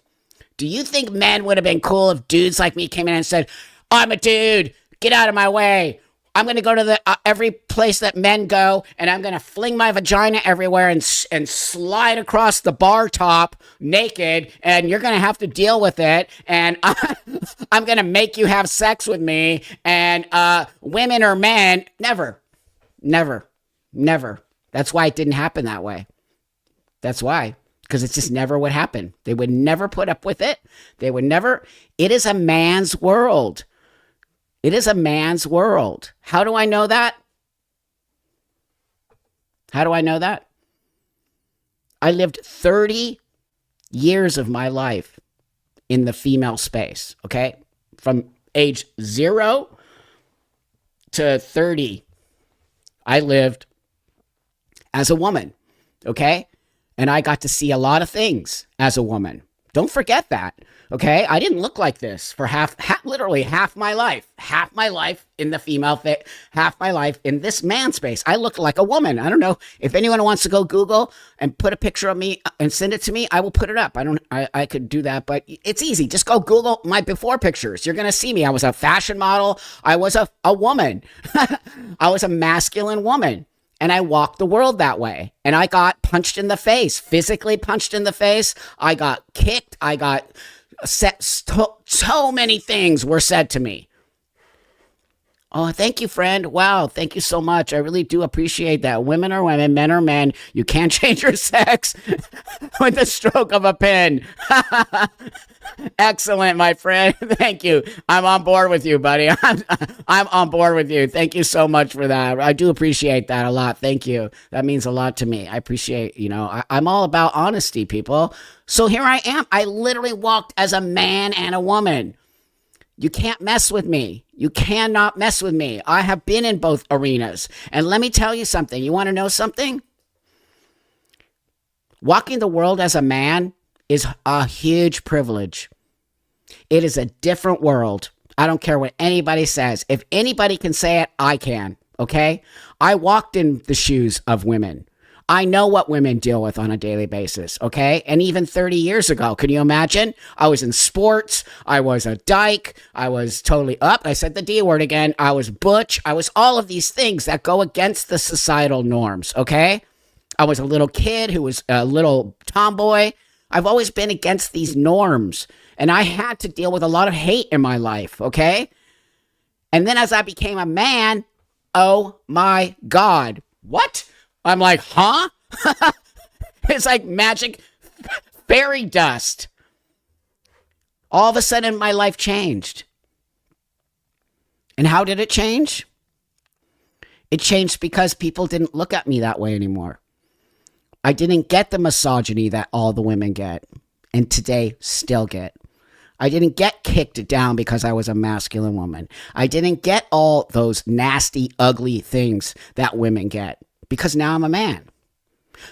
Do you think men would have been cool if dudes like me came in and said, I'm a dude, get out of my way. I'm going to go to the every place that men go, and I'm going to fling my vagina everywhere and slide across the bar top naked, and you're going to have to deal with it. And I'm going to make you have sex with me. And women or men, never, never, never. That's why it didn't happen that way. That's why. Because it just never would happen. They would never put up with it. They would never. It is a man's world. It is a man's world. How do I know that? How do I know that? I lived 30 years of my life in the female space, okay? From age 0 to 30, I lived as a woman, okay? And I got to see a lot of things as a woman. Don't forget that, okay? I didn't look like this for literally half my life. Half my life in the female half my life in this man space. I looked like a woman. I don't know if anyone wants to go Google and put a picture of me and send it to me. I will put it up. I could do that, but it's easy. Just go Google my before pictures. You're going to see me. I was a fashion model. I was a woman. I was a masculine woman. And I walked the world that way. And I got punched in the face, physically punched in the face. I got kicked. I got so many things were said to me. Oh, thank you, friend. Wow, thank you so much. I really do appreciate that. Women are women, men are men. You can't change your sex with the stroke of a pen. Excellent, my friend. Thank you. I'm on board with you, buddy. I'm on board with you. Thank you so much for that. I do appreciate that a lot. Thank you. That means a lot to me. I appreciate, I'm all about honesty, people. So here I am. I literally walked as a man and a woman. You can't mess with me. You cannot mess with me. I have been in both arenas. And let me tell you something. You want to know something? Walking the world as a man is a huge privilege. It is a different world. I don't care what anybody says. If anybody can say it, I can. Okay? I walked in the shoes of women. I know what women deal with on a daily basis, okay? And even 30 years ago, can you imagine? I was in sports. I was a dyke. I was totally up. I said the D word again. I was butch. I was all of these things that go against the societal norms, okay? I was a little kid who was a little tomboy. I've always been against these norms. And I had to deal with a lot of hate in my life, okay? And then as I became a man, oh my God, what? I'm like, huh? It's like magic fairy dust. All of a sudden, my life changed. And how did it change? It changed because people didn't look at me that way anymore. I didn't get the misogyny that all the women get, and today still get. I didn't get kicked down because I was a masculine woman. I didn't get all those nasty, ugly things that women get. Because now I'm a man.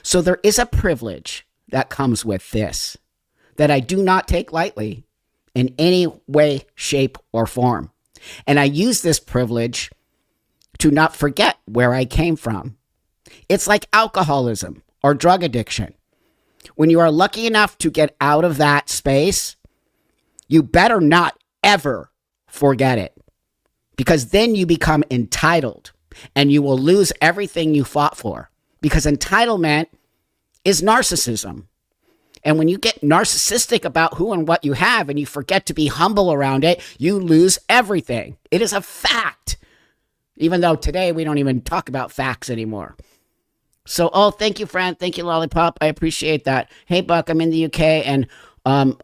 So there is a privilege that comes with this that I do not take lightly in any way, shape, or form. And I use this privilege to not forget where I came from. It's like alcoholism or drug addiction. When you are lucky enough to get out of that space, you better not ever forget it. Because then you become entitled. And you will lose everything you fought for. Because entitlement is narcissism. And when you get narcissistic about who and what you have and you forget to be humble around it, you lose everything. It is a fact. Even though today we don't even talk about facts anymore. So, thank you, friend. Thank you, Lollipop. I appreciate that. Hey, Buck, I'm in the UK and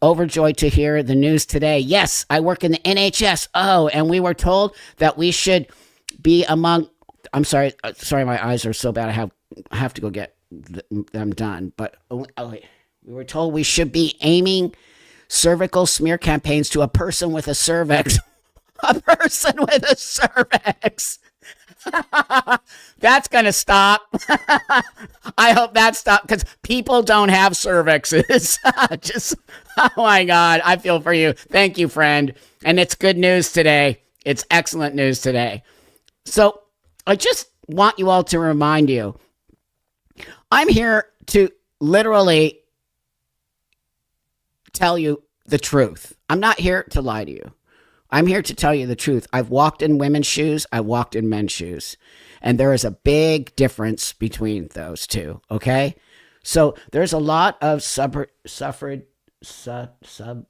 overjoyed to hear the news today. Yes, I work in the NHS. Oh, and we were told that we should be among... I'm sorry, my eyes are so bad. I have to go get them done. But we were told we should be aiming cervical smear campaigns to a person with a cervix. A person with a cervix. That's going to stop. I hope that stops because people don't have cervixes. Oh my God, I feel for you. Thank you, friend. And it's good news today. It's excellent news today. So, I just want you all to remind you, I'm here to literally tell you the truth. I'm not here to lie to you. I'm here to tell you the truth. I've walked in women's shoes. I walked in men's shoes. And there is a big difference between those two. Okay. So there's a lot of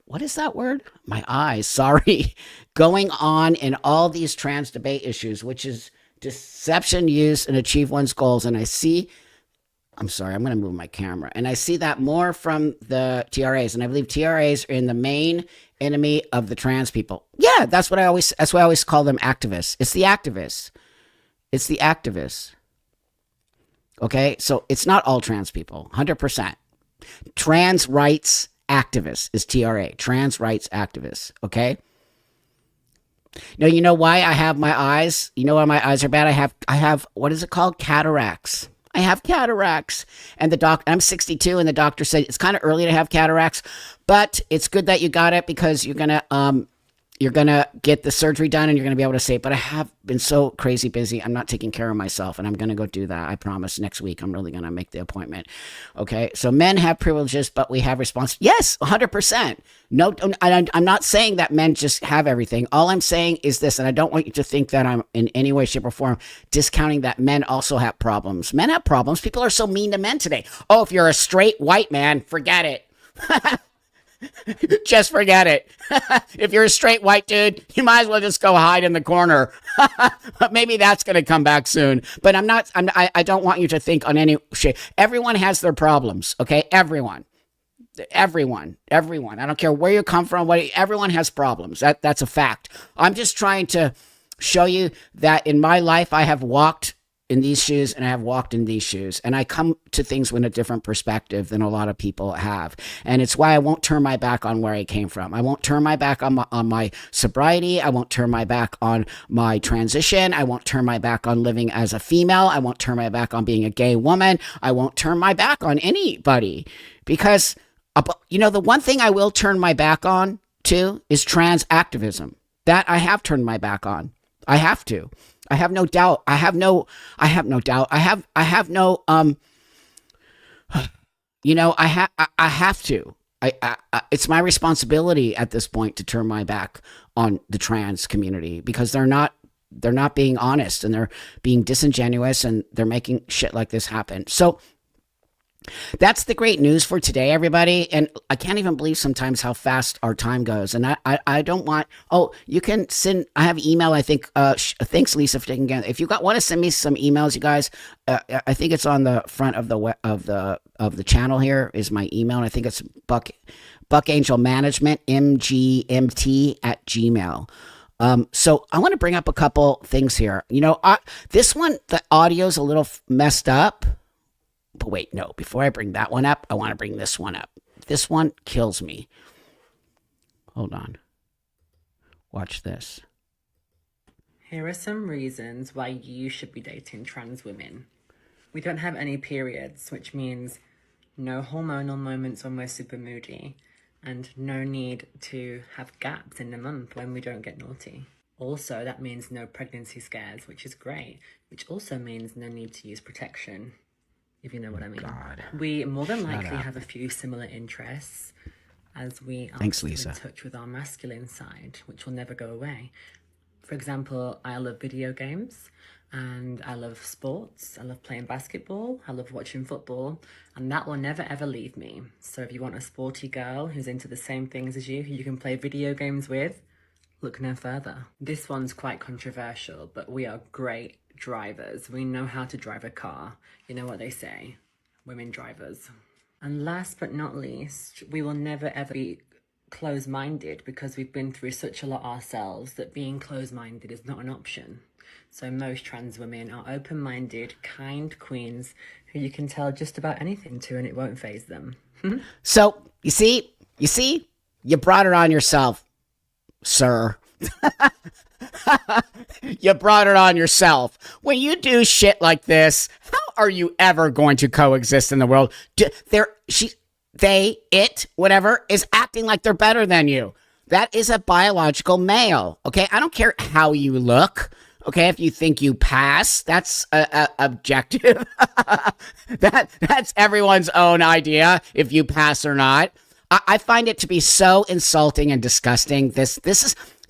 what is that word? My eyes, sorry, going on in all these trans debate issues, which is deception used and achieve one's goals. And I'm sorry, I'm going to move my camera. And I see that more from the TRAs. And I believe TRAs are in the main enemy of the trans people. Yeah, that's why I always call them activists. It's the activists. It's the activists. Okay, so it's not all trans people, 100%. Trans rights activists is TRA, trans rights activists, okay? Now, you know why I have my eyes? You know why my eyes are bad? I have what is it called? Cataracts. I have cataracts. And I'm 62, and the doctor said it's kind of early to have cataracts, but it's good that you got it because you're gonna get the surgery done and you're gonna be able to say it. But I have been so crazy busy. I'm not taking care of myself, and I'm gonna go do that. I promise next week I'm really gonna make the appointment. Okay. So men have privileges, but we have responsibilities. Yes, 100%. No, I'm not saying that men just have everything. All I'm saying is this, and I don't want you to think that I'm in any way, shape, or form discounting that men also have problems. Men have problems. People are so mean to men today. Oh, if you're a straight white man, forget it. Just forget it. If you're a straight white dude, you might as well just go hide in the corner. Maybe that's going to come back soon. But I don't want you to think on any shit. Everyone has their problems. Okay. Everyone. I don't care where you come from. Everyone has problems. That's a fact. I'm just trying to show you that in my life, I have walked in these shoes and I have walked in these shoes, and I come to things with a different perspective than a lot of people have. And it's why I won't turn my back on where I came from. I won't turn my back on my sobriety. I won't turn my back on my transition. I won't turn my back on living as a female. I won't turn my back on being a gay woman. I won't turn my back on anybody, because the one thing I will turn my back on too is trans activism. That I have turned my back on. I have to. I have no doubt. I have no doubt. I have no, I have to. It's my responsibility at this point to turn my back on the trans community, because they're not being honest, and they're being disingenuous, and they're making shit like this happen. So that's the great news for today, everybody. And I can't even believe sometimes how fast our time goes. And I don't want, you can send, I have email, I think, thanks Lisa for taking it. If you want to send me some emails, you guys, I think it's on the front of the channel here is my email. And I think it's Buckangel Management, mgmt@gmail. So I want to bring up a couple things here. This one, the audio's a little messed up. But wait, no, before I bring that one up, I want to bring this one up. This one kills me. Hold on. Watch this. Here are some reasons why you should be dating trans women. We don't have any periods, which means no hormonal moments when we're super moody, and no need to have gaps in the month when we don't get naughty. Also, that means no pregnancy scares, which is great, which also means no need to use protection, if you know what I mean. God. We more than likely have a few similar interests, as we are Thanks, Lisa. in touch with our masculine side, which will never go away. For example, I love video games, and I love sports. I love playing basketball. I love watching football, and that will never ever leave me. So if you want a sporty girl who's into the same things as you, who you can play video games with, look no further. This one's quite controversial, but we are great drivers. We know how to drive a car. You know what they say, women drivers. And last but not least, we will never ever be close-minded, because we've been through such a lot ourselves that being close-minded is not an option. So most trans women are open-minded, kind queens who you can tell just about anything to and it won't faze them. So, you see, you brought it on yourself, sir. You brought it on yourself. When you do shit like this, how are you ever going to coexist in the world? Whatever, is acting like they're better than you. That is a biological male. Okay, I don't care how you look. Okay, if you think you pass, that's objective. That's everyone's own idea if you pass or not. I find it to be so insulting and disgusting. This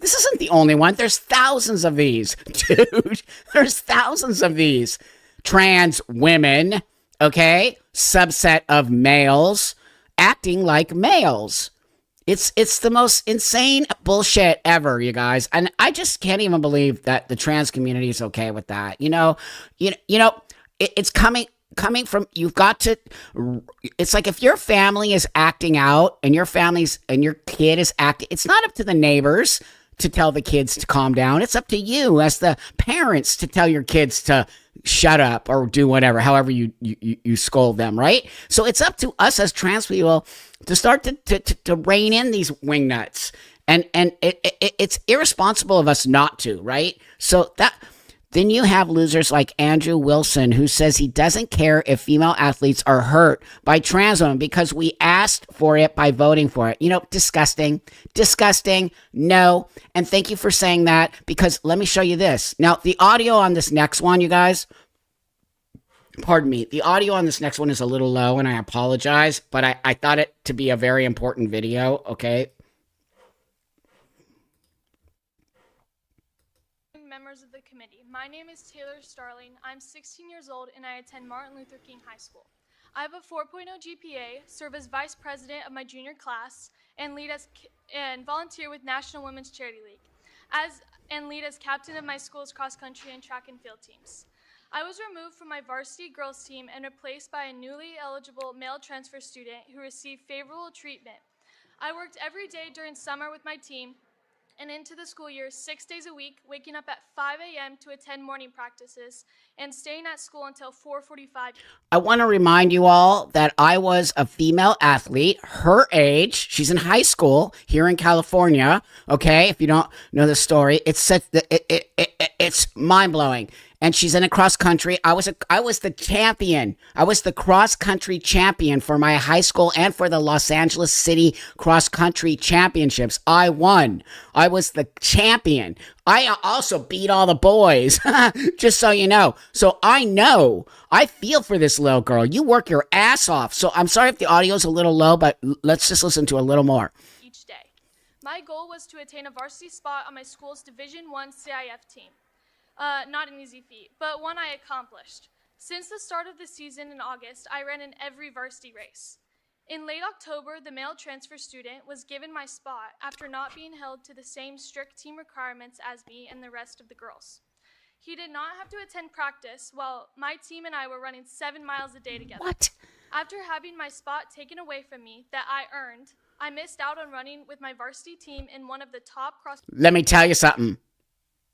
This isn't the only one. There's thousands of these, dude. There's thousands of these. Trans women, okay? Subset of males acting like males. It's the most insane bullshit ever, you guys. And I just can't even believe that the trans community is okay with that. It's coming from, you've got to, it's like if your family is acting out and your kid is acting, it's not up to the neighbors to tell the kids to calm down. It's up to you as the parents to tell your kids to shut up or do whatever, however you scold them, right? So it's up to us as trans people to start to rein in these wingnuts. And it's irresponsible of us not to, right? So then you have losers like Andrew Wilson, who says he doesn't care if female athletes are hurt by trans women because we asked for it by voting for it. Disgusting. No. And thank you for saying that, because let me show you this. Now, the audio on this next one, you guys, pardon me, the audio on this next one is a little low, and I apologize, but I thought it to be a very important video, okay? Members of the committee. My name is Taylor Starling. I'm 16 years old and I attend Martin Luther King High School. I have a 4.0 GPA, serve as vice president of my junior class, and volunteer with National Women's Charity League, and lead as captain of my school's cross-country and track and field teams. I was removed from my varsity girls team and replaced by a newly eligible male transfer student who received favorable treatment. I worked every day during summer with my team and into the school year 6 days a week, waking up at 5 a.m. to attend morning practices and staying at school until 4:45. I want to remind you all that I was a female athlete, her age. She's in high school here in California. Okay, if you don't know the story, it's mind-blowing. And she's in a cross country. I was the champion. I was the cross country champion for my high school and for the Los Angeles City cross country championships. I won. I was the champion. I also beat all the boys, just so you know. So I feel for this little girl. You work your ass off. So I'm sorry if the audio's a little low, but let's just listen to a little more. Each day. My goal was to attain a varsity spot on my school's Division I CIF team. Not an easy feat, but one I accomplished. Since the start of the season in August, I ran in every varsity race. In late October, the male transfer student was given my spot after not being held to the same strict team requirements as me and the rest of the girls. He did not have to attend practice while my team and I were running 7 miles a day together. What? After having my spot taken away from me that I earned, I missed out on running with my varsity team in one of the top cross... Let me tell you something.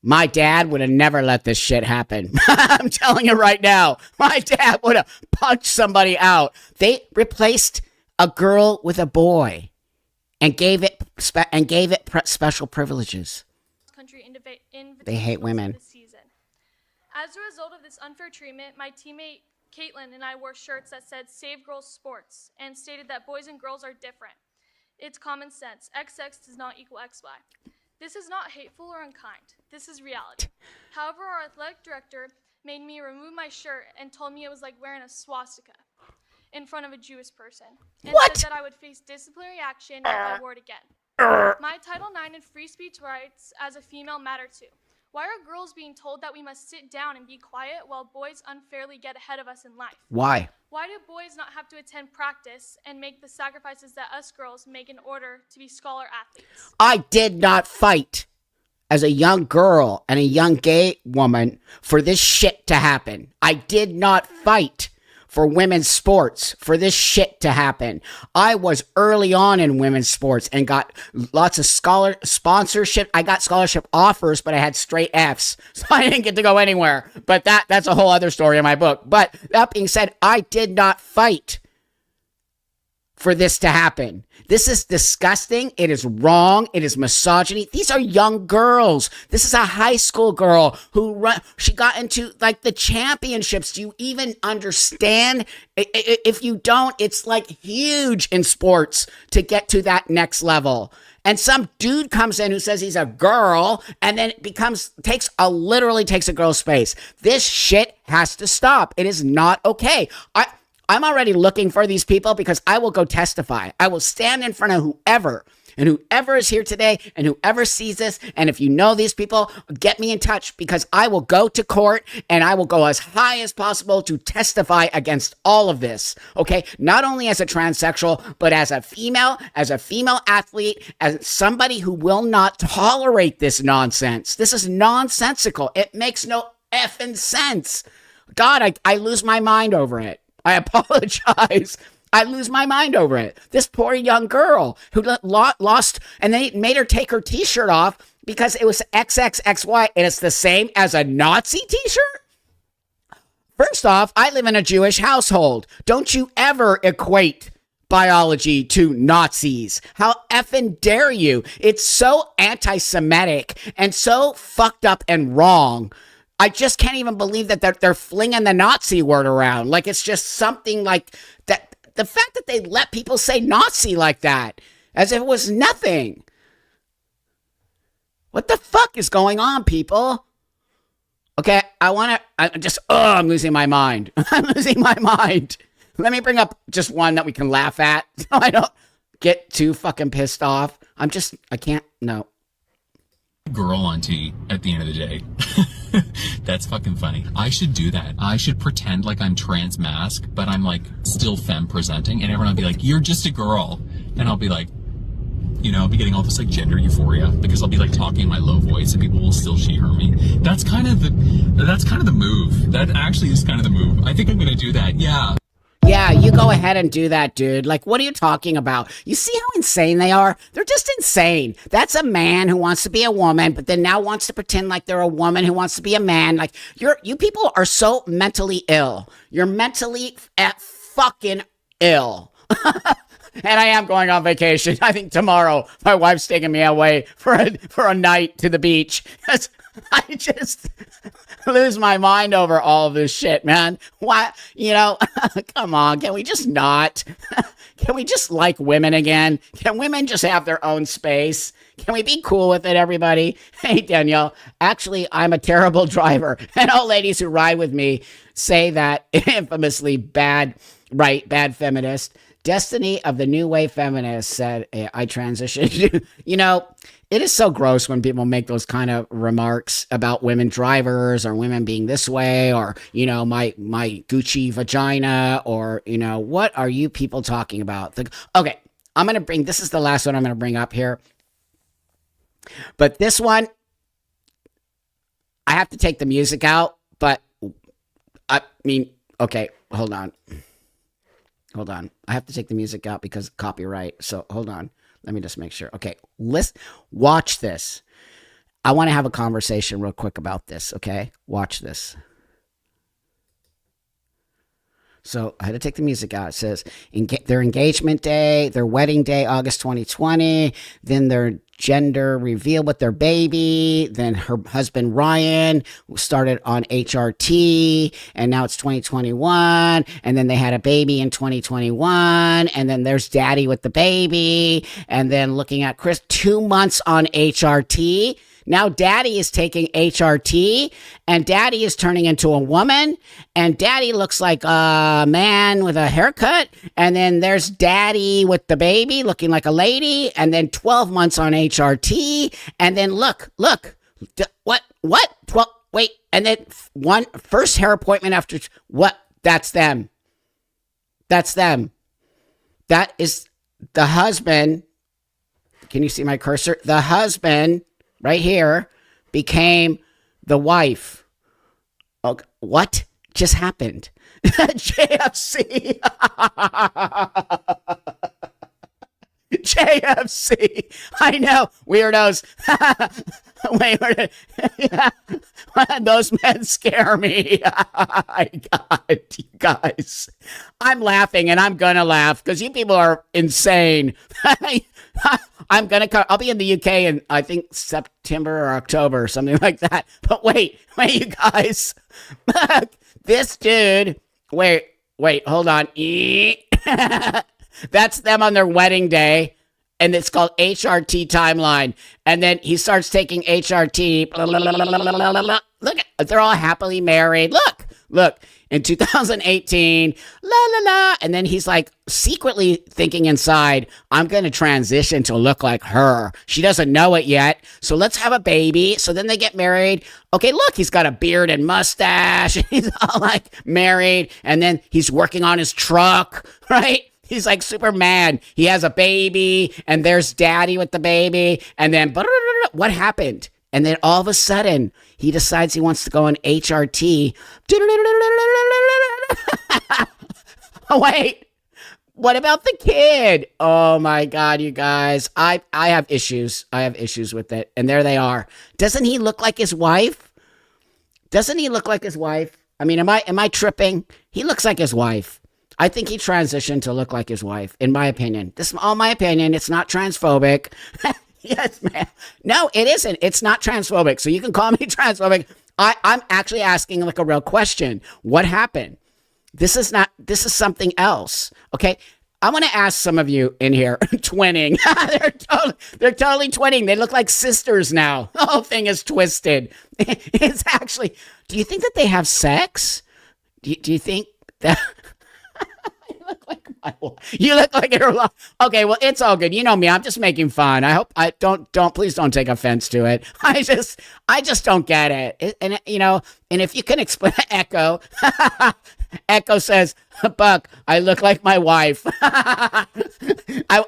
My dad would have never let this shit happen. I'm telling you right now. My dad would have punched somebody out. They replaced a girl with a boy and gave it special privileges. They hate women. As a result of this unfair treatment, my teammate Caitlin and I wore shirts that said "Save Girls Sports" and stated that boys and girls are different. It's common sense. XX does not equal XY. This is not hateful or unkind. This is reality. However, our athletic director made me remove my shirt and told me it was like wearing a swastika in front of a Jewish person. And said that I would face disciplinary action if I wore it again. My Title IX and free speech rights as a female matter too. Why are girls being told that we must sit down and be quiet while boys unfairly get ahead of us in life? Why? Why do boys not have to attend practice and make the sacrifices that us girls make in order to be scholar athletes? I did not fight as a young girl and a young gay woman for this shit to happen. I did not fight for women's sports for this shit to happen. I was early on in women's sports and got lots of sponsorship. I got scholarship offers, but I had straight Fs, so I didn't get to go anywhere. But that's a whole other story in my book. But that being said, I did not fight for this to happen. This is disgusting. It is wrong. It is misogyny. These are young girls. This is a high school girl she got into like the championships. Do you even understand? If you don't, it's like huge in sports to get to that next level. And some dude comes in who says he's a girl and then literally takes a girl's space. This shit has to stop. It is not okay. I'm already looking for these people because I will go testify. I will stand in front of whoever And whoever is here today and whoever sees this, and if you know these people, get me in touch, because I will go to court and I will go as high as possible to testify against all of this. Okay? Not only as a transsexual, but as a female athlete, as somebody who will not tolerate this nonsense. This is nonsensical. It makes no effing sense. God, I lose my mind over it. I apologize. I lose my mind over it. This poor young girl who lost, and they made her take her t-shirt off because it was XXXY, and it's the same as a Nazi t-shirt? First off, I live in a Jewish household. Don't you ever equate biology to Nazis. How effing dare you? It's so anti-Semitic and so fucked up and wrong. I just can't even believe that they're flinging the Nazi word around. Like it's just something like that. The fact that they let people say Nazi like that, as if it was nothing. What the fuck is going on, people? Okay, I'm losing my mind. I'm losing my mind. Let me bring up just one that we can laugh at so I don't get too fucking pissed off. I can't, no. Girl auntie at the end of the day. That's fucking funny. I should do that. I should pretend like I'm trans mask, but I'm like still femme presenting, and everyone will be like, you're just a girl. And I'll be like, I'll be getting all this like gender euphoria because I'll be like talking in my low voice and people will still she/her me. That's kind of the move. That actually is kind of the move. I think I'm gonna do that. Yeah. Yeah, you go ahead and do that, dude. Like, what are you talking about? You see how insane they are? They're just insane. That's a man who wants to be a woman, but then now wants to pretend like they're a woman who wants to be a man. Like, you people are so mentally ill. You're mentally fucking ill. And I am going on vacation. I think tomorrow my wife's taking me away for a night to the beach. I just lose my mind over all of this shit, man. Why, come on, can we just not? Can we just like women again? Can women just have their own space? Can we be cool with it, everybody? Hey, Danielle, actually, I'm a terrible driver. And all ladies who ride with me say that infamously bad feminist. Destiny of the New Wave Feminist said, I transitioned. It is so gross when people make those kind of remarks about women drivers or women being this way or, my Gucci vagina or, what are you people talking about? Okay, this is the last one I'm going to bring up here. But this one, I have to take the music out, but okay, hold on. I have to take the music out because copyright. So hold on. Let me just make sure. Okay, watch this. I want to have a conversation real quick about this, okay? Watch this. So I had to take the music out. It says their engagement day, their wedding day, August 2020, then their gender reveal with their baby, then her husband Ryan started on HRT, and now it's 2021, and then they had a baby in 2021, and then there's daddy with the baby, and then looking at Chris, 2 months on HRT. Now daddy is taking HRT, and daddy is turning into a woman, and daddy looks like a man with a haircut, and then there's daddy with the baby looking like a lady, and then 12 months on HRT, and then look, what, 12, wait, and then one first hair appointment after, what, that's them. That is the husband. Can you see my cursor? The husband right here became the wife. Okay, what just happened? JFC. JFC. I know, weirdos. Wait, those men scare me. God, you guys. I'm laughing, and I'm gonna laugh because you people are insane. I'll be in the UK in, I think, September or October or something like that. But wait, you guys. This dude, wait, hold on. That's them on their wedding day, and it's called HRT timeline. And then he starts taking HRT. Look, they're all happily married. Look, in 2018, la la la. And then he's like secretly thinking inside, I'm going to transition to look like her. She doesn't know it yet. So let's have a baby. So then they get married. Okay, look, he's got a beard and mustache. He's all like married. And then he's working on his truck, right? He's like super mad. He has a baby and there's daddy with the baby. And then what happened? And then all of a sudden, he decides he wants to go on HRT. Oh, wait. What about the kid? Oh, my God, you guys. I have issues. I have issues with it. And there they are. Doesn't he look like his wife? Doesn't he look like his wife? I mean, am I tripping? He looks like his wife. I think he transitioned to look like his wife, in my opinion. This is all my opinion. It's not transphobic. Yes, man. No, it isn't. It's not transphobic. So you can call me transphobic. I'm actually asking like a real question. What happened? This is something else. Okay. I want to ask some of you in here, twinning. they're totally twinning. They look like sisters now. The whole thing is twisted. It's actually, do you think that they have sex? Do you think that? You look like you're okay. Well, it's all good. You know me. I'm just making fun. I hope I don't. Please don't take offense to it. I just don't get it. And and if you can explain, Echo. Echo says, Buck, I look like my wife. I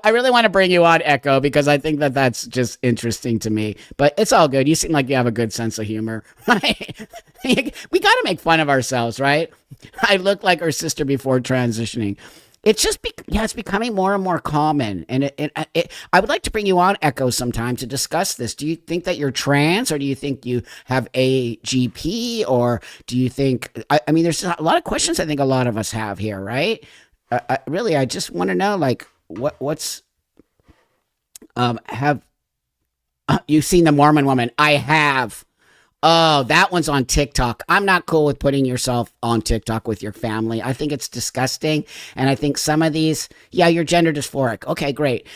really want to bring you on, Echo, because I think that that's just interesting to me. But it's all good. You seem like you have a good sense of humor. Right? We got to make fun of ourselves, right? I look like her sister before transitioning. It's just, it's becoming more and more common. And I would like to bring you on, Echo, sometime to discuss this. Do you think that you're trans, or do you think you have a GP, or do you think, I mean, there's a lot of questions I think a lot of us have here, right? I just want to know, like, what's, have you seen The Mormon Woman? I have. Oh, that one's on TikTok. I'm not cool with putting yourself on TikTok with your family. I think it's disgusting. And I think some of these, you're gender dysphoric. Okay, great.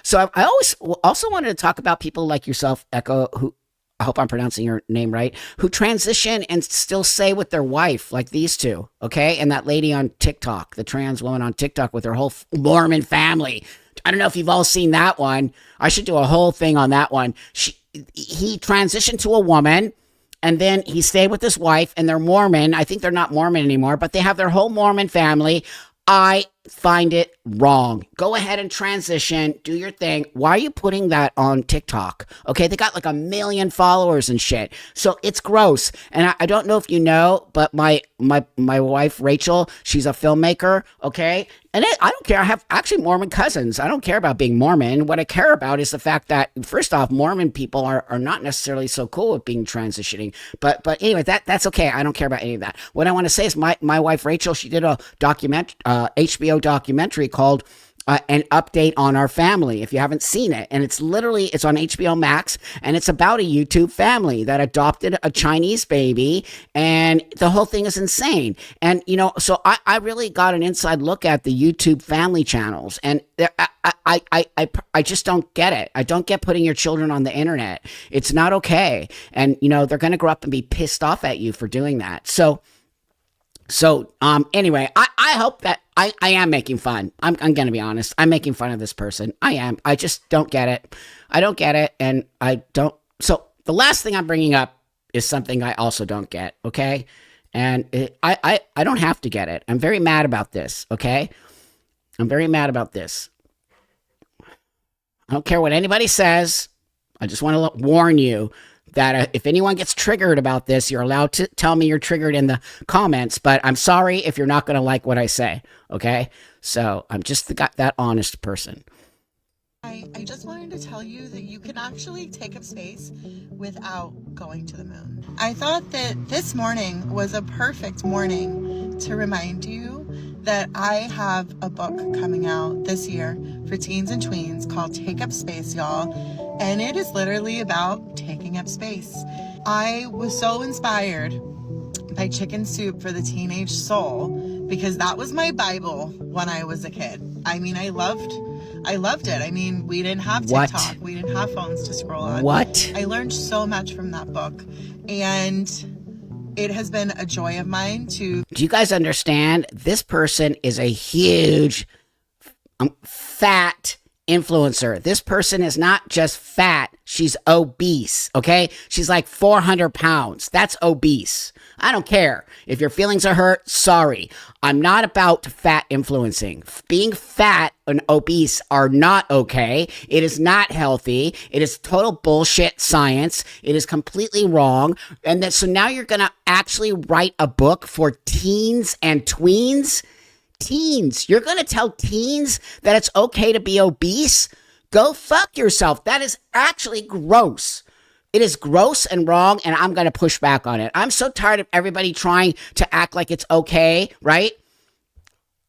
So I always also wanted to talk about people like yourself, Echo, who, I hope I'm pronouncing your name right, who transition and still say with their wife, like these two, okay? And that lady on TikTok, the trans woman on TikTok with her whole Mormon family. I don't know if you've all seen that one. I should do a whole thing on that one. He transitioned to a woman. And then he stayed with his wife, and they're Mormon. I think they're not Mormon anymore, but they have their whole Mormon family. I find it wrong. Go ahead and transition. Do your thing. Why are you putting that on TikTok? Okay, they got like 1 million followers and shit. So it's gross. And I don't know if you know, but my wife, Rachel, she's a filmmaker, okay? And I don't care. I have actually Mormon cousins. I don't care about being Mormon. What I care about is the fact that, first off, Mormon people are not necessarily so cool with being transitioning. But anyway, that's okay. I don't care about any of that. What I want to say is my wife, Rachel, she did a HBO documentary called An Update on Our Family, if you haven't seen it. And it's on HBO Max, and it's about a YouTube family that adopted a Chinese baby, and the whole thing is insane. And, so I really got an inside look at the YouTube family channels, and I just don't get it. I don't get putting your children on the internet. It's not okay. And, they're going to grow up and be pissed off at you for doing that. So anyway, I hope that I am making fun. I'm going to be honest. I'm making fun of this person. I am. I just don't get it. I don't get it. And I don't. So the last thing I'm bringing up is something I also don't get. Okay. And I don't have to get it. I'm very mad about this. Okay. I'm very mad about this. I don't care what anybody says. I just want to warn you that if anyone gets triggered about this, you're allowed to tell me you're triggered in the comments, but I'm sorry if you're not going to like what I say, okay? So I'm just that honest person. I just wanted to tell you that you can actually take up space without going to the moon. I thought that this morning was a perfect morning to remind you that I have a book coming out this year for teens and tweens called Take Up Space, y'all. And it is literally about taking up space. I was so inspired by Chicken Soup for the Teenage Soul because that was my Bible when I was a kid. I mean, I loved it. I mean, we didn't have TikTok. We didn't have phones to scroll on. What? I learned so much from that book. And it has been a joy of mine to. Do you guys understand? This person is a huge fat influencer. This person is not just fat, she's obese, okay? She's like 400 pounds. That's obese. I don't care. If your feelings are hurt, sorry. I'm not about fat influencing. Being fat and obese are not okay. It is not healthy. It is total bullshit science. It is completely wrong. And so now you're going to actually write a book for teens and tweens? Teens. You're going to tell teens that it's okay to be obese? Go fuck yourself. That is actually gross. It is gross and wrong, and I'm going to push back on it. I'm so tired of everybody trying to act like it's okay, right?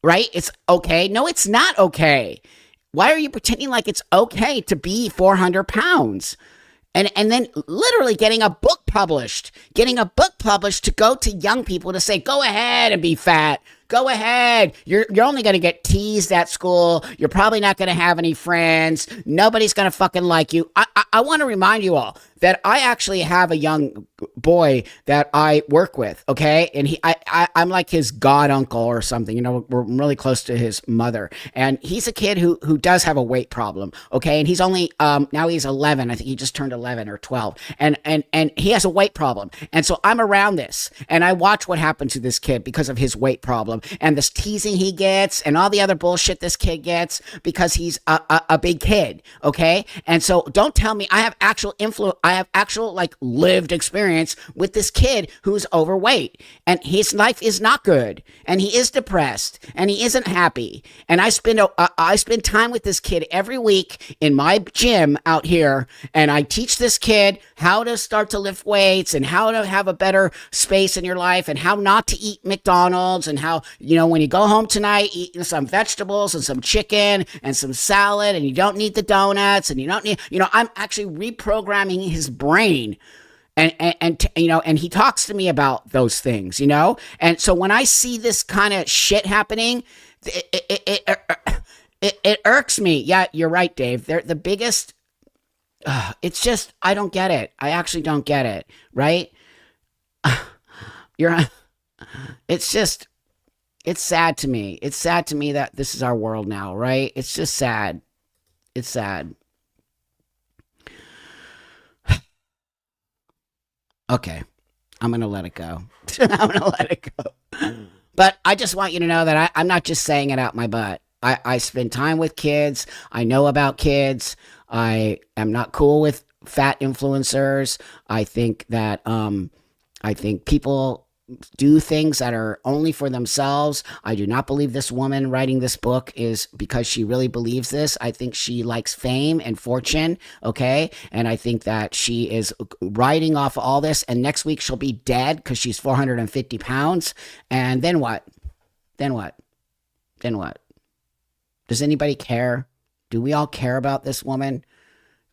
Right? It's okay. No, it's not okay. Why are you pretending like it's okay to be 400 pounds? And then literally getting a book published to go to young people to say, go ahead and be fat. Go ahead. You're only going to get teased at school. You're probably not going to have any friends. Nobody's going to fucking like you. I want to remind you all that I actually have a young boy that I work with, okay? And I'm like his god uncle or something. You know, we're really close to his mother. And he's a kid who does have a weight problem, okay? And he's only, now he's 11. I think he just turned 11 or 12. And he has a weight problem. And so I'm around this. And I watch what happened to this kid because of his weight problem. And this teasing he gets and all the other bullshit this kid gets because he's a big kid, okay? And so don't tell me I have actual like lived experience with this kid who's overweight and his life is not good and he is depressed and he isn't happy. And I spend time with this kid every week in my gym out here, and I teach this kid how to start to lift weights and how to have a better space in your life and how not to eat McDonald's and how, you know, when you go home tonight, eat some vegetables and some chicken and some salad, and you don't need the donuts and you don't need, you know, I'm actually reprogramming his brain. And you know, and he talks to me about those things, you know? And so when I see this kind of shit happening, it irks me. Yeah, you're right, Dave. They're the biggest. It's just, I don't get it. I actually don't get it, right? It's just, it's sad to me. It's sad to me that this is our world now, right? It's just sad. It's sad. Okay, I'm going to let it go. I'm going to let it go. But I just want you to know that I'm not just saying it out my butt. I spend time with kids. I know about kids. I am not cool with fat influencers. I think that people do things that are only for themselves. I do not believe this woman writing this book is because she really believes this. I think she likes fame and fortune, okay? And I think that she is writing off all this, and next week she'll be dead because she's 450 pounds. And then what? Then what? Then what? Does anybody care? Do we all care about this woman?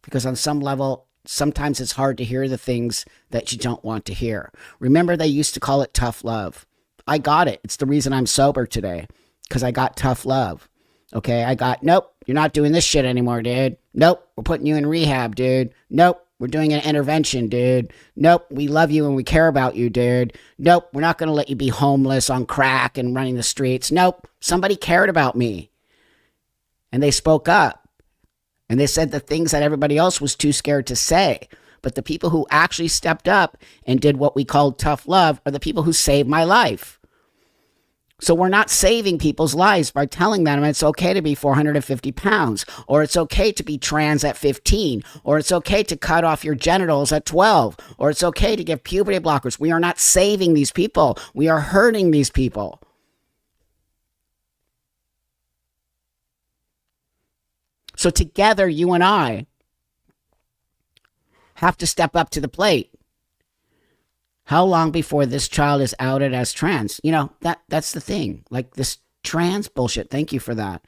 Because on some level, sometimes it's hard to hear the things that you don't want to hear. Remember, they used to call it tough love. I got it. It's the reason I'm sober today, because I got tough love. Okay, I got, nope, you're not doing this shit anymore, dude. Nope, we're putting you in rehab, dude. Nope, we're doing an intervention, dude. Nope, we love you and we care about you, dude. Nope, we're not going to let you be homeless on crack and running the streets. Nope, somebody cared about me. And they spoke up. And they said the things that everybody else was too scared to say. But the people who actually stepped up and did what we call tough love are the people who saved my life. So we're not saving people's lives by telling them it's okay to be 450 pounds, or it's okay to be trans at 15, or it's okay to cut off your genitals at 12, or it's okay to give puberty blockers. We are not saving these people. We are hurting these people. So together, you and I have to step up to the plate. How long before this child is outed as trans? You know, that's the thing. Like this trans bullshit. Thank you for that.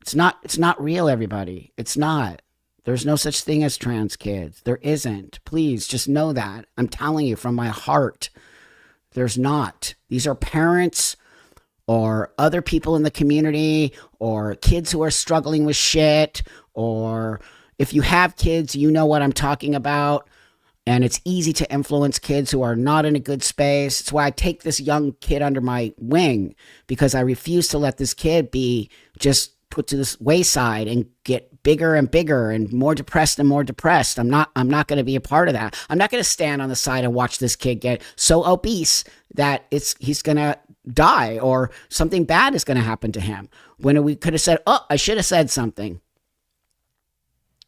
It's not real, everybody. It's not. There's no such thing as trans kids. There isn't. Please just know that. I'm telling you from my heart. There's not. These are parents or other people in the community, or kids who are struggling with shit, or if you have kids, you know what I'm talking about. And it's easy to influence kids who are not in a good space. It's why I take this young kid under my wing, because I refuse to let this kid be just put to this wayside and get bigger and bigger and more depressed and more depressed. I'm not going to be a part of that. I'm not going to stand on the side and watch this kid get so obese that he's going to die or something bad is going to happen to him. When we could have said, oh, I should have said something.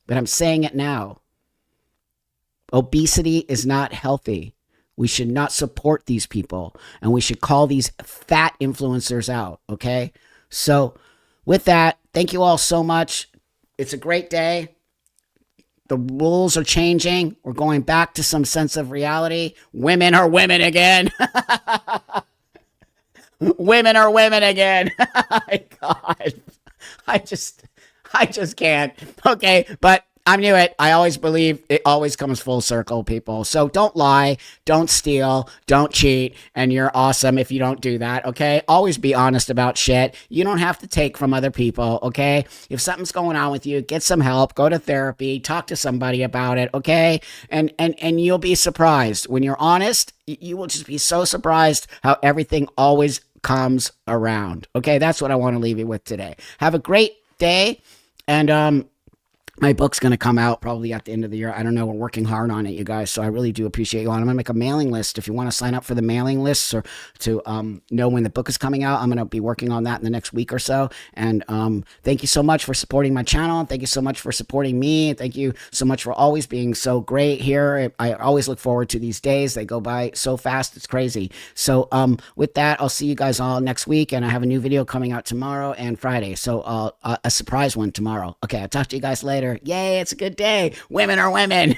But I'm saying it now. Obesity is not healthy. We should not support these people, and we should call these fat influencers out, okay? So with that, thank you all so much. It's a great day. The rules are changing. We're going back to some sense of reality. Women are women again. Women are women again. My God. I just can't. Okay, but I knew it. I always believe it always comes full circle, people. So don't lie, don't steal, don't cheat, and you're awesome if you don't do that, okay? Always be honest about shit. You don't have to take from other people, okay? If something's going on with you, get some help, go to therapy, talk to somebody about it, okay? And you'll be surprised. When you're honest, you will just be so surprised how everything always comes around, okay? That's what I want to leave you with today. Have a great day, and my book's going to come out probably at the end of the year. I don't know. We're working hard on it, you guys. So I really do appreciate you. I'm going to make a mailing list. If you want to sign up for the mailing lists or to know when the book is coming out, I'm going to be working on that in the next week or so. And thank you so much for supporting my channel. Thank you so much for supporting me. Thank you so much for always being so great here. I always look forward to these days. They go by so fast. It's crazy. So with that, I'll see you guys all next week. And I have a new video coming out tomorrow and Friday. So a surprise one tomorrow. Okay, I'll talk to you guys later. Yay, it's a good day. Women are women.